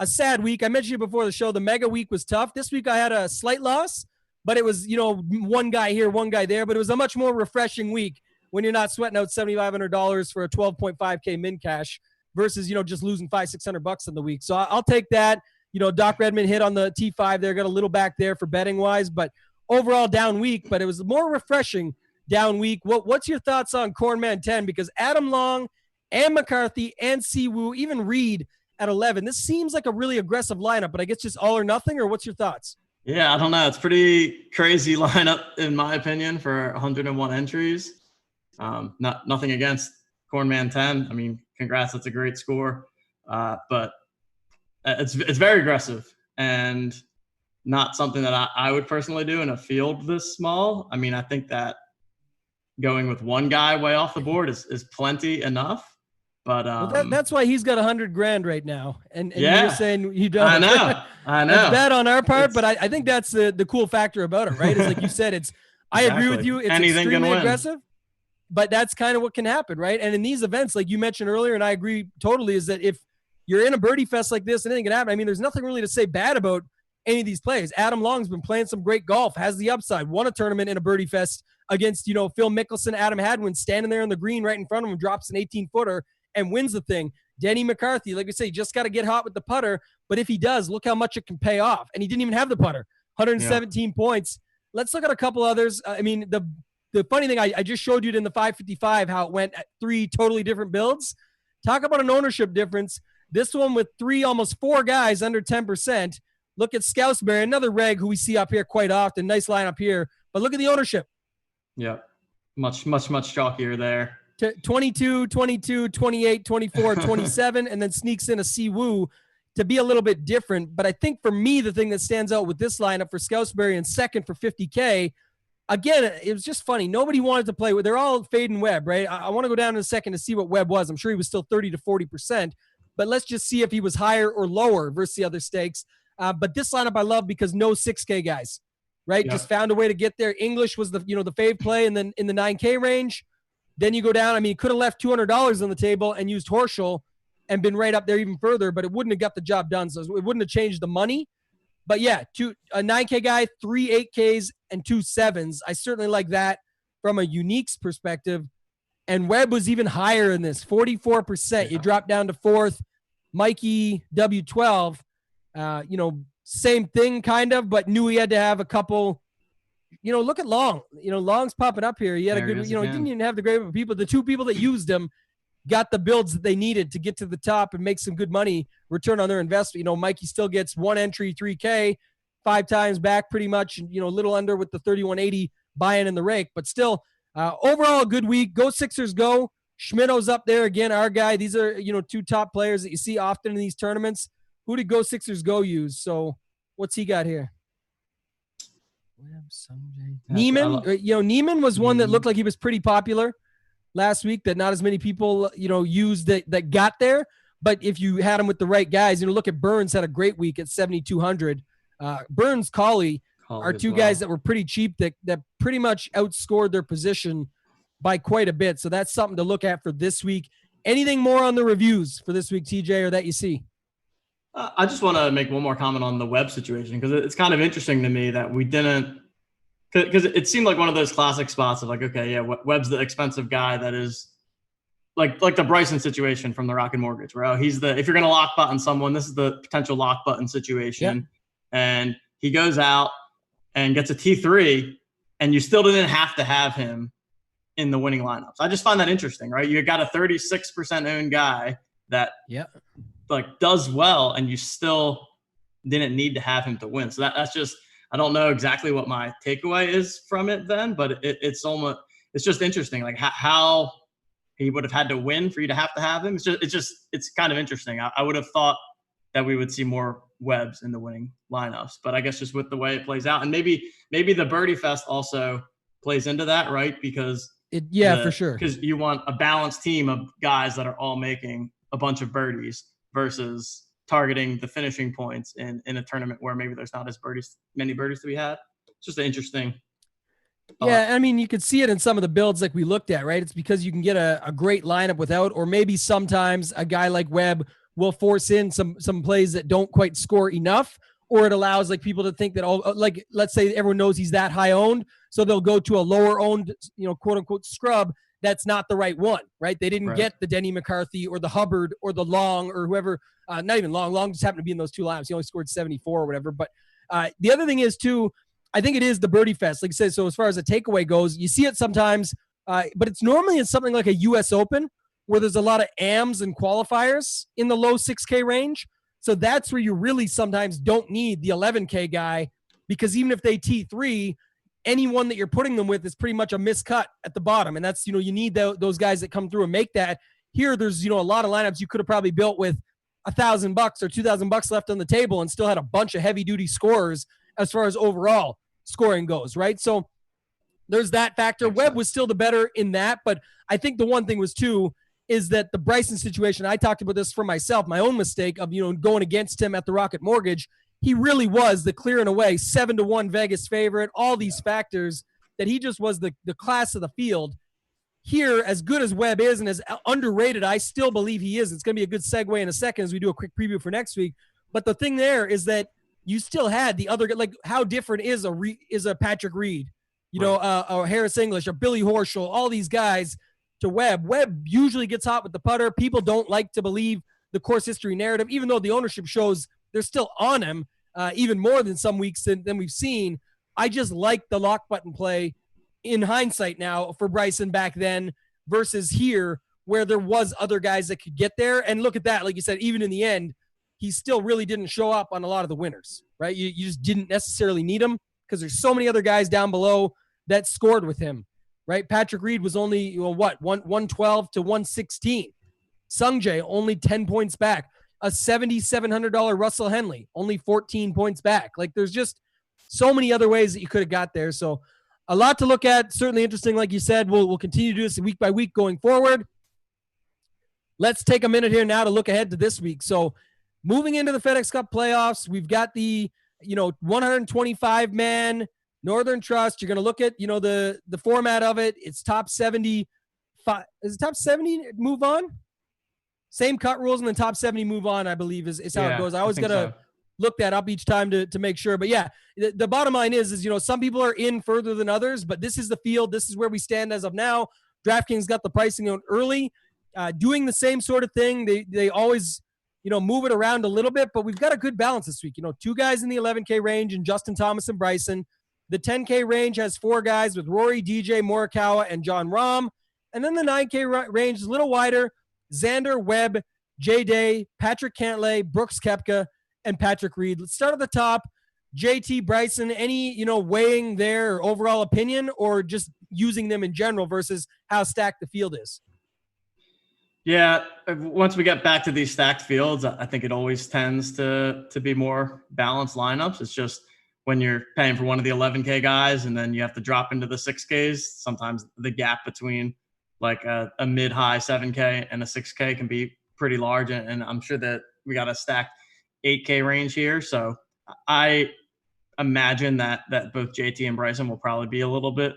sad week. I mentioned it before the show. The mega week was tough. This week I had a slight loss, but it was, one guy here, one guy there. But it was a much more refreshing week when you're not sweating out $7,500 for a 12.5K min cash versus, just losing $500-600 in the week. So I'll take that. Doc Redmond hit on the T5 there, got a little back there for betting wise, but overall down week. But it was more refreshing down week. What's your thoughts on Cornman 10? Because Adam Long and McCarthy and Siwoo, even Reed at 11. This seems like a really aggressive lineup, but I guess just all or nothing, or what's your thoughts? Yeah, I don't know. It's pretty crazy lineup in my opinion for 101 entries. Nothing against Cornman 10. I mean, congrats. That's a great score. But it's very aggressive and not something that I would personally do in a field this small. I mean, I think that going with one guy way off the board is plenty enough. But that's why he's got $100,000 right now. And you're saying you don't. I know. That's bad on our part, but I think that's the cool factor about it, right? It's like you said, I agree with you. It's extremely aggressive, but that's kind of what can happen, right? And in these events, like you mentioned earlier, and I agree totally, is that if you're in a birdie fest like this, anything can happen. I mean, there's nothing really to say bad about any of these plays. Adam Long's been playing some great golf, has the upside, won a tournament in a birdie fest against, Phil Mickelson, Adam Hadwin, standing there on the green right in front of him, drops an 18-footer and wins the thing. Denny McCarthy, like I say, just got to get hot with the putter. But if he does, look how much it can pay off. And he didn't even have the putter. 117 points. Let's look at a couple others. I mean, the funny thing, I just showed you it in the 555 how it went at 3 totally different builds. Talk about an ownership difference. This one with 3, almost 4 guys under 10%. Look at Scousberry, another reg who we see up here quite often. Nice lineup here. But look at the ownership. Yeah, much chalkier there. 22, 22, 28, 24, 27, and then sneaks in a Siwoo to be a little bit different. But I think for me, the thing that stands out with this lineup for Scousberry and second for 50K, again, it was just funny. Nobody wanted to play with. They're all fading Webb, right? I want to go down in a second to see what Webb was. I'm sure he was still 30 to 40%, but let's just see if he was higher or lower versus the other stakes. But this lineup I love because no 6K guys, right? Yeah. Just found a way to get there. English was the fave play, and then in the 9K range. Then you go down. I mean, he could have left $200 on the table and used Horschel and been right up there even further, but it wouldn't have got the job done. So it wouldn't have changed the money. But yeah, a 9K guy, 3 8Ks, and 2 7s. I certainly like that from a uniques perspective. And Webb was even higher in this, 44%. You drop down to 4th. Mikey W12, same thing kind of, but knew he had to have a couple. Look at Long. Long's popping up here. He had a good, he didn't even have the great of people. The two people that used him got the builds that they needed to get to the top and make some good money return on their investment. Mikey still gets one entry, 3K, 5 times back pretty much, a little under with the 3180 buy-in in the rake, but still overall a good week. Go Sixers, go. Schmidt's up there again, our guy. These are, two top players that you see often in these tournaments. Who did Go Sixers go use? So what's he got here? Neiman, Neiman was one that looked like he was pretty popular last week, that not as many people, used that got there. But if you had him with the right guys, look at Burns, had a great week at 7,200. Burns, Cauley are two guys that were pretty cheap that pretty much outscored their position by quite a bit. So that's something to look at for this week. Anything more on the reviews for this week, TJ, or that you see? I just want to make one more comment on the Webb situation, because it's kind of interesting to me that we didn't, because it seemed like one of those classic spots of like, okay, yeah, Webb's the expensive guy that is like the Bryson situation from the Rocket Mortgage, where if you're going to lock button someone, this is the potential lock button situation. Yep. And he goes out and gets a T3, and you still didn't have to have him in the winning lineups. I just find that interesting, right? You got a 36% owned guy that does well, and you still didn't need to have him to win. So that's just, I don't know exactly what my takeaway is from it then, but it's just interesting, like how he would have had to win for you to have him. It's kind of interesting. I would have thought that we would see more Webbs in the winning lineups, but I guess just with the way it plays out, and maybe the Birdie Fest also plays into that, right? Because for sure. Because you want a balanced team of guys that are all making a bunch of birdies versus targeting the finishing points in a tournament where maybe there's not many birdies to be had. It's just an interesting. Yeah, I mean, you could see it in some of the builds like we looked at, right? It's because you can get a great lineup without, or maybe sometimes a guy like Webb will force in some plays that don't quite score enough, or it allows like people to think that, like, let's say everyone knows he's that high owned, so they'll go to a lower owned, quote unquote scrub. That's not the right one, right? They didn't get the Denny McCarthy or the Hubbard or the Long or whoever, not even Long. Long just happened to be in those two lineups. He only scored 74 or whatever. But the other thing is, too, I think it is the Birdie Fest. Like I said, so as far as a takeaway goes, you see it sometimes, but it's normally in something like a U.S. Open where there's a lot of AMs and qualifiers in the low 6K range. So that's where you really sometimes don't need the 11K guy, because even if they T3, anyone that you're putting them with is pretty much a miscut at the bottom. And that's, you need those guys that come through and make that. Here, there's, a lot of lineups you could have probably built with $1,000 or $2,000 left on the table and still had a bunch of heavy duty scorers as far as overall scoring goes, right? So there's that factor. Webb was still the better in that, but I think the one thing was too, is that the Bryson situation, I talked about this for myself, my own mistake of, going against him at the Rocket Mortgage. He really was the clear and away 7-1 Vegas favorite, all these factors that he just was the class of the field. Here, as good as Webb is and as underrated, I still believe he is. It's going to be a good segue in a second as we do a quick preview for next week. But the thing there is that you still had the other, like, how different is a Patrick Reed, or Harris English, or Billy Horschel, all these guys to Webb. Webb usually gets hot with the putter. People don't like to believe the course history narrative, even though the ownership shows they're still on him, even more than some weeks than we've seen. I just like the lock button play in hindsight now for Bryson back then versus here, where there was other guys that could get there. And look at that. Like you said, even in the end, he still really didn't show up on a lot of the winners, right? You just didn't necessarily need him because there's so many other guys down below that scored with him, right? Patrick Reed was only, 112 to 116. Sungjae only 10 points back. A $7,700 Russell Henley, only 14 points back. Like, there's just so many other ways that you could have got there. So a lot to look at. Certainly interesting. Like you said, we'll continue to do this week by week going forward. Let's take a minute here now to look ahead to this week. So moving into the FedEx Cup playoffs, we've got the, 125-man Northern Trust. You're going to look at, the format of it. It's top 70. Is it top 70 move on? Same cut rules and then top 70 move on, I believe, is how it goes. I always got to look that up each time to make sure. But yeah, the bottom line is, some people are in further than others, but this is the field. This is where we stand as of now. DraftKings got the pricing out early, doing the same sort of thing. They always move it around a little bit, but we've got a good balance this week. 2 guys in the 11K range and Justin Thomas and Bryson. The 10K range has 4 guys with Rory, DJ, Morikawa, and John Rahm. And then the 9K range is a little wider. Xander, Webb, Jay Day, Patrick Cantlay, Brooks Koepka, and Patrick Reed. Let's start at the top. JT, Bryson, any, weighing their overall opinion or just using them in general versus how stacked the field is? Yeah, once we get back to these stacked fields, I think it always tends to be more balanced lineups. It's just when you're paying for one of the 11K guys and then you have to drop into the 6Ks, sometimes the gap between like a mid-high 7K and a 6K can be pretty large. And I'm sure that we got a stacked 8K range here. So I imagine that both JT and Bryson will probably be a little bit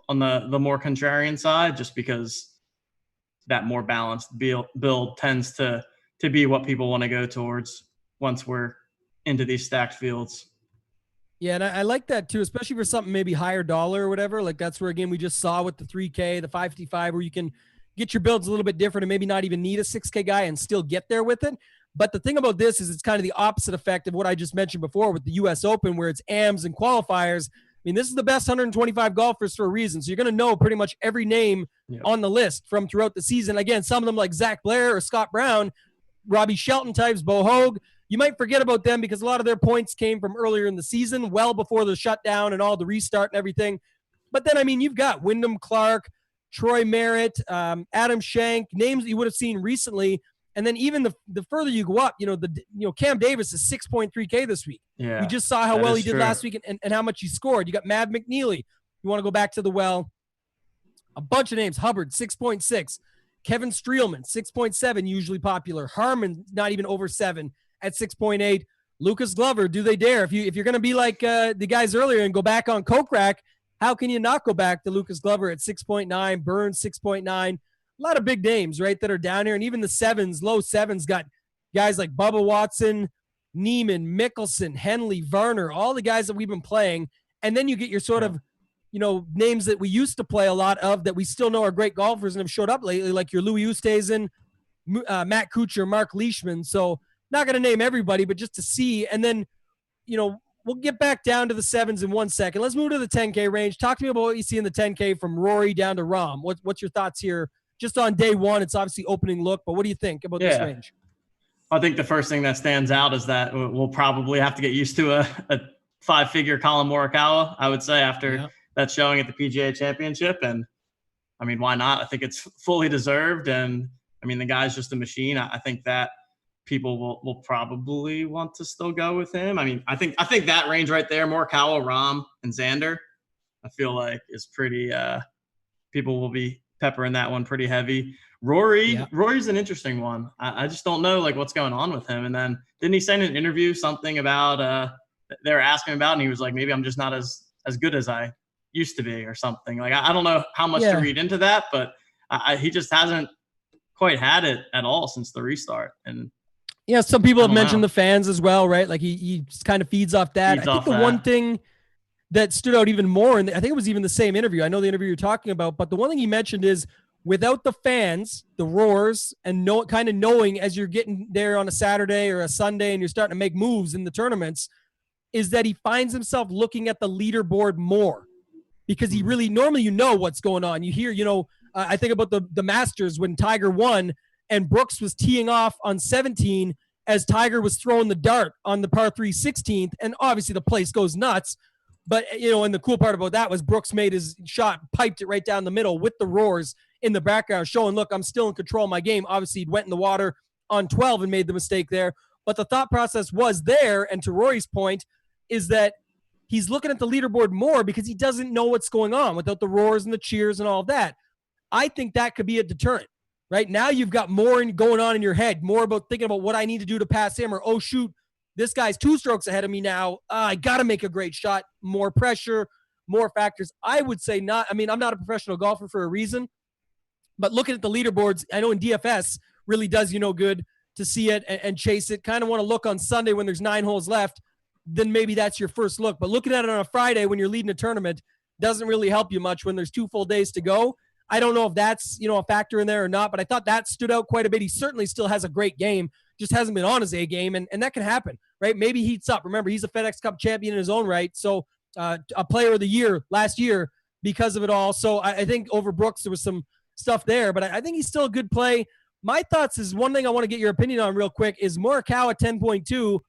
on the more contrarian side, just because that more balanced build tends to be what people want to go towards once we're into these stacked fields. Yeah, and I like that too, especially for something maybe higher dollar or whatever. Like that's where, again, we just saw with the 3K, the 555, where you can get your builds a little bit different and maybe not even need a 6K guy and still get there with it. But the thing about this is it's kind of the opposite effect of what I just mentioned before with the U.S. Open, where it's AMs and qualifiers. I mean, this is the best 125 golfers for a reason. So you're going to know pretty much every name on the list from throughout the season. Again, some of them like Zach Blair or Scott Brown, Robbie Shelton types, Bo Hogue. You might forget about them because a lot of their points came from earlier in the season, well before the shutdown and all the restart and everything. But then, I mean, you've got Wyndham Clark, Troy Merritt, Adam Schenk, names that you would have seen recently. And then even the further you go up, Cam Davis is 6.3K this week. Yeah, we just saw how well he did last week and how much he scored. You got Mav McNeely. You want to go back to the well. A bunch of names. Hubbard, 6.6. Kevin Streelman, 6.7, usually popular. Harmon, not even over 7 at 6.8. Lucas Glover, do they dare? If you're going to be like the guys earlier and go back on Kokrak, how can you not go back to Lucas Glover at 6.9, Burns 6.9? A lot of big names, right, that are down here. And even the sevens, low sevens, got guys like Bubba Watson, Neiman, Mickelson, Henley, Varner, all the guys that we've been playing. And then you get your sort of, names that we used to play a lot of that we still know are great golfers and have showed up lately, like your Louis Oosthuizen, Matt Kuchar, Mark Leishman. So not going to name everybody, but just to see. And then, we'll get back down to the sevens in 1 second. Let's move to the 10K range. Talk to me about what you see in the 10K from Rory down to Rahm. What's your thoughts here? Just on day one, it's obviously opening look, but what do you think about this range? I think the first thing that stands out is that we'll probably have to get used to a 5-figure Colin Morikawa, I would say, after that showing at the PGA Championship. And, I mean, why not? I think it's fully deserved. And, I mean, the guy's just a machine. I think that people will probably want to still go with him. I mean, I think that range right there, Morikawa, Rahm, and Xander, I feel like is pretty people will be peppering that one pretty heavy. Rory's an interesting one. I just don't know like what's going on with him. And then didn't he say in an interview something about they were asking about, and he was like, maybe I'm just not as good as I used to be or something. Like I don't know how much to read into that, but he just hasn't quite had it at all since the restart. And some people have mentioned the fans as well, right? Like he just kind of feeds off that. I think the one thing that stood out even more, and I think it was even the same interview. I know the interview you're talking about, but the one thing he mentioned is without the fans, the roars, and kind of knowing as you're getting there on a Saturday or a Sunday and you're starting to make moves in the tournaments, is that he finds himself looking at the leaderboard more because he really normally what's going on. You hear, I think about the Masters when Tiger won and Brooks was teeing off on 17 as Tiger was throwing the dart on the par 3 16th, and obviously the place goes nuts. But, and the cool part about that was Brooks made his shot, piped it right down the middle with the roars in the background, showing, look, I'm still in control of my game. Obviously, he went in the water on 12 and made the mistake there. But the thought process was there, and to Rory's point, is that he's looking at the leaderboard more because he doesn't know what's going on without the roars and the cheers and all of that. I think that could be a deterrent. Right now, you've got more going on in your head, more about thinking about what I need to do to pass him, or, oh, shoot, this guy's 2 strokes ahead of me now. I got to make a great shot. More pressure, more factors. I would say not. I mean, I'm not a professional golfer for a reason, but looking at the leaderboards, I know in DFS really does good to see it and chase it. Kind of want to look on Sunday when there's 9 holes left, then maybe that's your first look. But looking at it on a Friday when you're leading a tournament doesn't really help you much when there's 2 full days to go. I don't know if that's, a factor in there or not, but I thought that stood out quite a bit. He certainly still has a great game. just hasn't been on his A game, and that can happen, right? Maybe heats up. Remember, he's a FedEx Cup champion in his own right, so a player of the year last year because of it all. So I think over Brooks, there was some stuff there, but I think he's still a good play. My thoughts is one thing I want to get your opinion on real quick is Morikawa 10.2,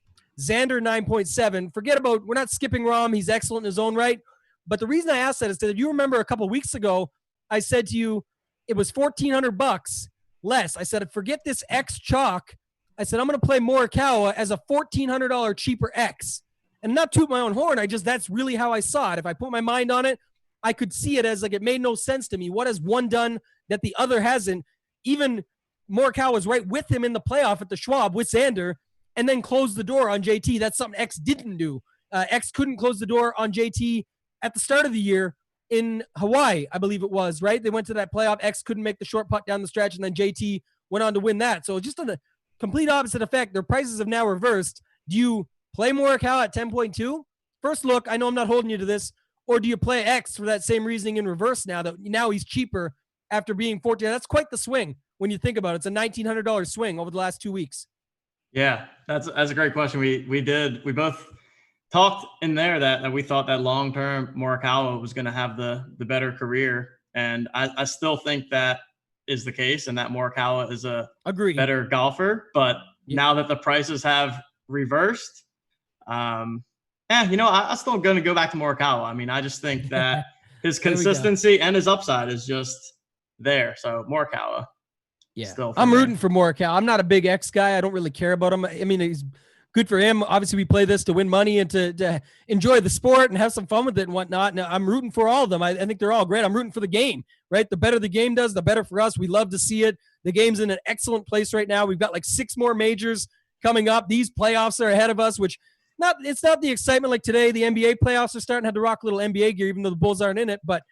Xander 9.7. Forget about, we're not skipping Rahm. He's excellent in his own right. But the reason I asked that is that if you remember a couple of weeks ago, I said to you, it was $1,400 less. I said, forget this X chalk. I said, I'm going to play Morikawa as a $1,400 cheaper X. And not toot my own horn. That's really how I saw it. If I put my mind on it, I could see it as like, it made no sense to me. What has one done that the other hasn't? Even Morikawa was right with him in the playoff at the Schwab with Xander and then closed the door on JT. That's something X didn't do. X couldn't close the door on JT at the start of the year in Hawaii, I believe it was, right? They went to that playoff. X couldn't make the short putt down the stretch, and then JT went on to win that. So just on the complete opposite effect, their prices have now reversed. Do you play Morikawa at 10.2? First look, I know I'm not holding you to this, or do you play X for that same reasoning in reverse now that now he's cheaper after being 14? That's quite the swing when you think about it. It's a $1,900 swing over the last 2 weeks. Yeah, that's a great question. We both talked in there that we thought that long-term Morikawa was going to have the better career. And I still think that is the case and that Morikawa is a better golfer. But now that the prices have reversed, I'm still going to go back to Morikawa. I mean, I just think that his consistency and his upside is just there. So Morikawa. Yeah, I'm rooting for Morikawa. I'm not a big X guy. I don't really care about him. I mean, he's good for him. Obviously, we play this to win money and to enjoy the sport and have some fun with it and whatnot. And I'm rooting for all of them. I think they're all great. I'm rooting for the game, right? The better the game does, the better for us. We love to see it. The game's in an excellent place right now. We've got like 6 more majors coming up. These playoffs are ahead of us, which it's not the excitement like today. The NBA playoffs are starting to have to rock a little NBA gear, even though the Bulls aren't in it. But,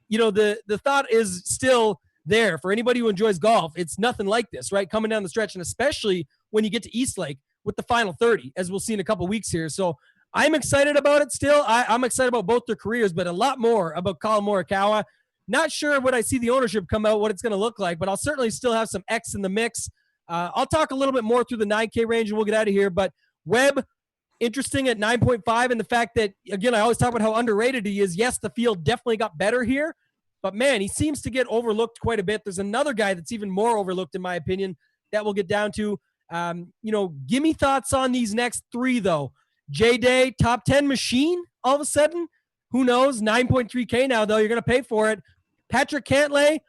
the thought is still there for anybody who enjoys golf. It's nothing like this, right? Coming down the stretch, and especially when you get to Eastlake with the final 30, as we'll see in a couple weeks here. So I'm excited about it still. I'm excited about both their careers, but a lot more about Collin Morikawa. Not sure when I see the ownership come out, what it's going to look like, but I'll certainly still have some X in the mix. I'll talk a little bit more through the 9K range and we'll get out of here. But Webb, interesting at 9.5, and the fact that, again, I always talk about how underrated he is. Yes, the field definitely got better here, but man, he seems to get overlooked quite a bit. There's another guy that's even more overlooked, in my opinion, that we'll get down to. Give me thoughts on these next 3, though. J-Day, top 10 machine, all of a sudden. Who knows? 9.3K now, though. You're going to pay for it. Patrick Cantlay,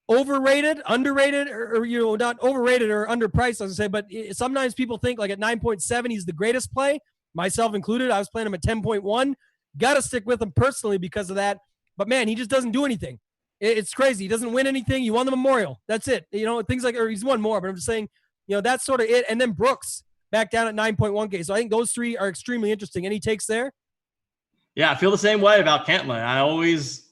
overrated, underrated, or not overrated or underpriced, as I say, but sometimes people think like at 9.7, he's the greatest play, myself included. I was playing him at 10.1. Got to stick with him personally because of that. But man, he just doesn't do anything. It's crazy. He doesn't win anything. He won the Memorial. That's it. Things like, or he's won more, but I'm just saying, that's sort of it. And then Brooks back down at 9.1K. So I think those 3 are extremely interesting. Any takes there? Yeah, I feel the same way about Cantlay. I always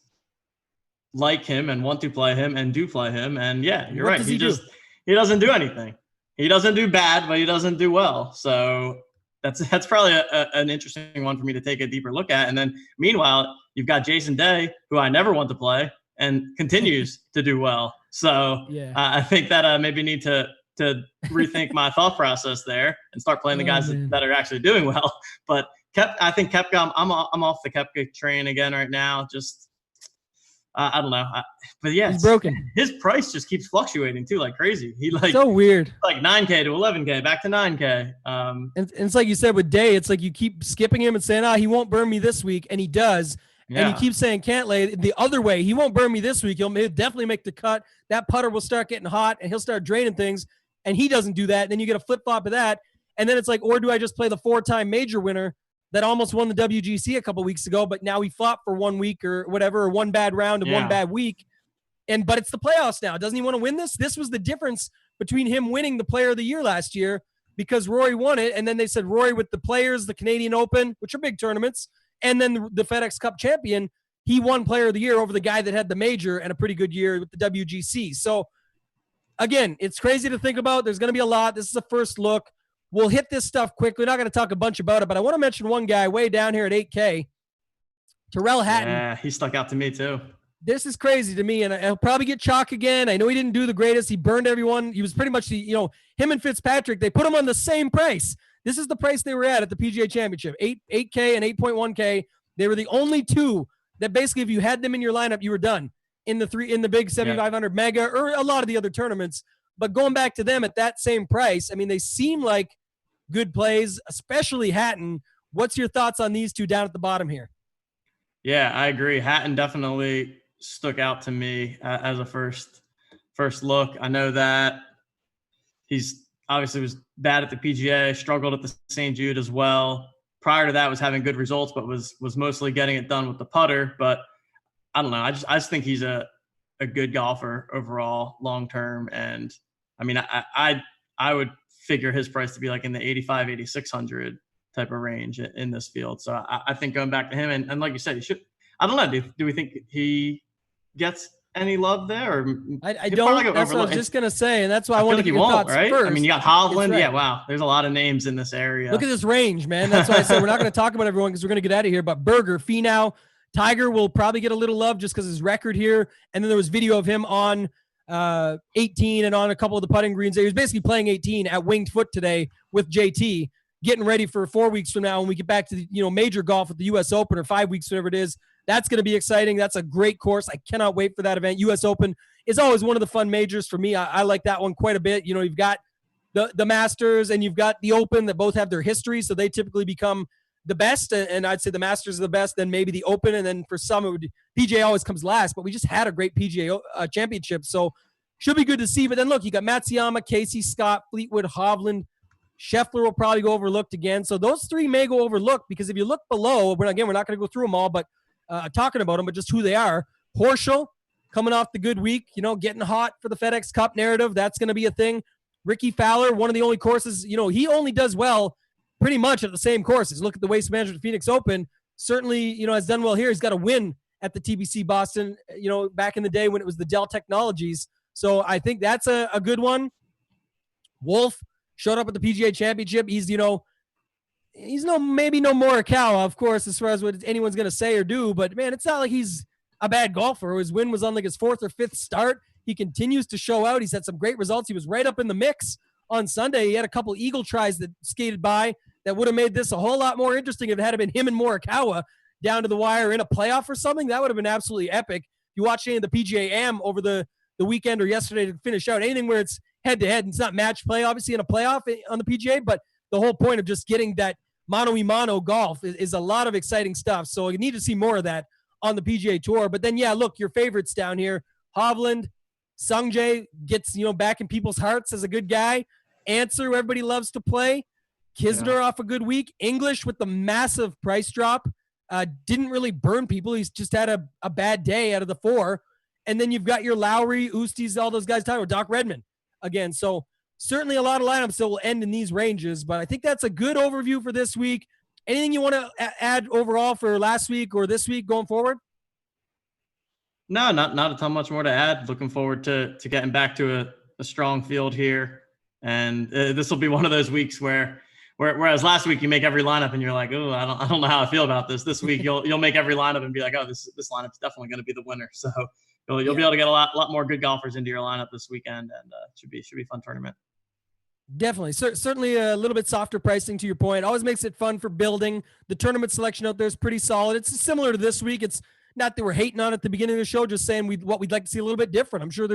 like him and want to play him and do play him. And yeah, you're right. He doesn't do anything. He doesn't do bad, but he doesn't do well. So that's probably an interesting one for me to take a deeper look at. And then meanwhile, you've got Jason Day, who I never want to play and continues to do well. So yeah. I think that maybe need to rethink my thought process there and start playing the guys that are actually doing well. But I think Koepka, I'm off the Koepka train again right now. Just I don't know, but yeah, he's broken. His price just keeps fluctuating too, like crazy. He so weird, like 9K to 11K, back to 9K. And it's like you said with Day, it's like you keep skipping him and saying, he won't burn me this week, and he does. Yeah. And you keep saying Cantlay the other way. He won't burn me this week. He'll definitely make the cut. That putter will start getting hot, and he'll start draining things. And he doesn't do that. And then you get a flip flop of that, and then it's like, or do I just play the 4-time major winner that almost won the WGC a couple weeks ago, but now he flopped for 1 week or whatever, or one bad round and one bad week. But it's the playoffs now. Doesn't he want to win this? This was the difference between him winning the Player of the Year last year, because Rory won it. And then they said Rory with the Players, the Canadian Open, which are big tournaments, and then the FedEx Cup champion, he won Player of the Year over the guy that had the major and a pretty good year with the WGC. So again, it's crazy to think about. There's going to be a lot. This is a first look. We'll hit this stuff quickly. We're not going to talk a bunch about it, but I want to mention one guy way down here at 8K, Tyrrell Hatton. Yeah, he stuck out to me too. This is crazy to me, and he'll probably get chalk again. I know he didn't do the greatest. He burned everyone. He was pretty much him and Fitzpatrick, they put them on the same price. This is the price they were at the PGA Championship, 8K and 8.1K. They were the only two that basically, if you had them in your lineup, you were done in the big 7,500 mega or a lot of the other tournaments. But going back to them at that same price, I mean, they seem like good plays, especially Hatton. What's your thoughts on these two down at the bottom here? Yeah, I agree. Hatton definitely stuck out to me as a first look. I know that he's obviously was bad at the PGA, struggled at the St. Jude as well. Prior to that was having good results, but was mostly getting it done with the putter. But I don't know. I just think he's a good golfer overall, long-term. And I mean, I would figure his price to be like in the 85, 8,600 type of range in this field. So I think going back to him and like you said, he should, I don't know. Do we think he gets any love there? Or I don't. That's what I was just going to say. And that's why I wanted to get your thoughts right? first. I mean, you got Hovland. Right. Yeah. Wow. There's a lot of names in this area. Look at this range, man. That's why I said we're not going to talk about everyone because we're going to get out of here. But Berger, Finau, Tiger will probably get a little love just because his record here. And then there was video of him on 18 and on a couple of the putting greens. He was basically playing 18 at Winged Foot today with JT, getting ready for 4 weeks from now when we get back to the major golf with the U.S. Open, or 5 weeks, whatever it is. That's going to be exciting. That's a great course. I cannot wait for that event. U.S. Open is always one of the fun majors for me. I like that one quite a bit. You've got the Masters and you've got the Open that both have their history, so they typically become the best. And I'd say the Masters are the best, then maybe the Open, and then for some PGA always comes last. But we just had a great PGA championship, so should be good to see. But then look, you got Matsuyama, Casey, Scott, Fleetwood, Hovland. Scheffler will probably go overlooked again. So those three may go overlooked because if you look below, we're not going to go through them all, but talking about them, but just who they are. Horschel coming off the good week, getting hot for the FedEx Cup narrative. That's going to be a thing. Ricky Fowler, one of the only courses, he only does well pretty much at the same courses. Look at the Waste Management Phoenix Open. Certainly, has done well here. He's got a win at the TBC Boston, back in the day when it was the Dell Technologies. So I think that's a good one. Wolf showed up at the PGA Championship. He's maybe no Morikawa, of course, as far as what anyone's going to say or do. But, man, it's not like he's a bad golfer. His win was on like his fourth or fifth start. He continues to show out. He's had some great results. He was right up in the mix on Sunday. He had a couple eagle tries that skated by that would have made this a whole lot more interesting if it had been him and Morikawa down to the wire in a playoff or something. That would have been absolutely epic. If you watch any of the PGA Am over the weekend or yesterday to finish out, anything where it's head-to-head, and it's not match play, obviously, in a playoff on the PGA, but the whole point of just getting that mano-a-mano golf is a lot of exciting stuff. So you need to see more of that on the PGA Tour. But then, yeah, look, your favorites down here. Hovland, Sungjae gets, back in people's hearts as a good guy. Answer, who everybody loves to play. Kisner off a good week. English with the massive price drop. Didn't really burn people. He's just had a bad day out of the four. And then you've got your Lowry, Oosties, all those guys talking about Doc Redman again. So certainly a lot of lineups that will end in these ranges, but I think that's a good overview for this week. Anything you want to add overall for last week or this week going forward? No, not a ton much more to add. Looking forward to getting back to a strong field here. And this will be one of those weeks whereas last week you make every lineup and you're like, oh, I don't know how I feel about this. This week you'll make every lineup and be like, oh, this lineup's definitely going to be the winner. So you'll be able to get a lot more good golfers into your lineup this weekend, and should be a fun tournament. Definitely. Certainly a little bit softer pricing to your point. Always makes it fun for building. The tournament selection out there is pretty solid. It's similar to this week. It's not that we're hating on it at the beginning of the show, just saying what we'd like to see a little bit different. I'm sure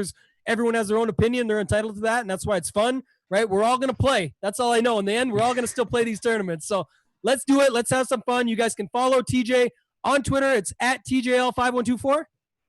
everyone has their own opinion. They're entitled to that, and that's why it's fun, right? We're all going to play. That's all I know. In the end, we're all going to still play these tournaments. So let's do it. Let's have some fun. You guys can follow TJ on Twitter. It's at TJL5124.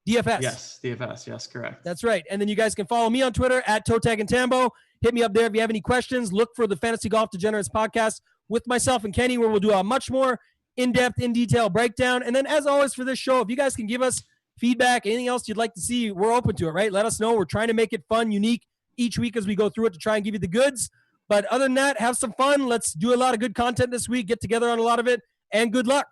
DFS. Yes, DFS. Yes, correct. That's right. And then you guys can follow me on Twitter at ToeTagginTambo. Hit me up there if you have any questions. Look for the Fantasy Golf Degenerates podcast with myself and Kenny, where we'll do a much more in-depth, in-detail breakdown. And then, as always, for this show, if you guys can give us feedback, anything else you'd like to see, we're open to it, right? Let us know. We're trying to make it fun, unique each week as we go through it to try and give you the goods. But other than that, have some fun. Let's do a lot of good content this week, get together on a lot of it, and good luck.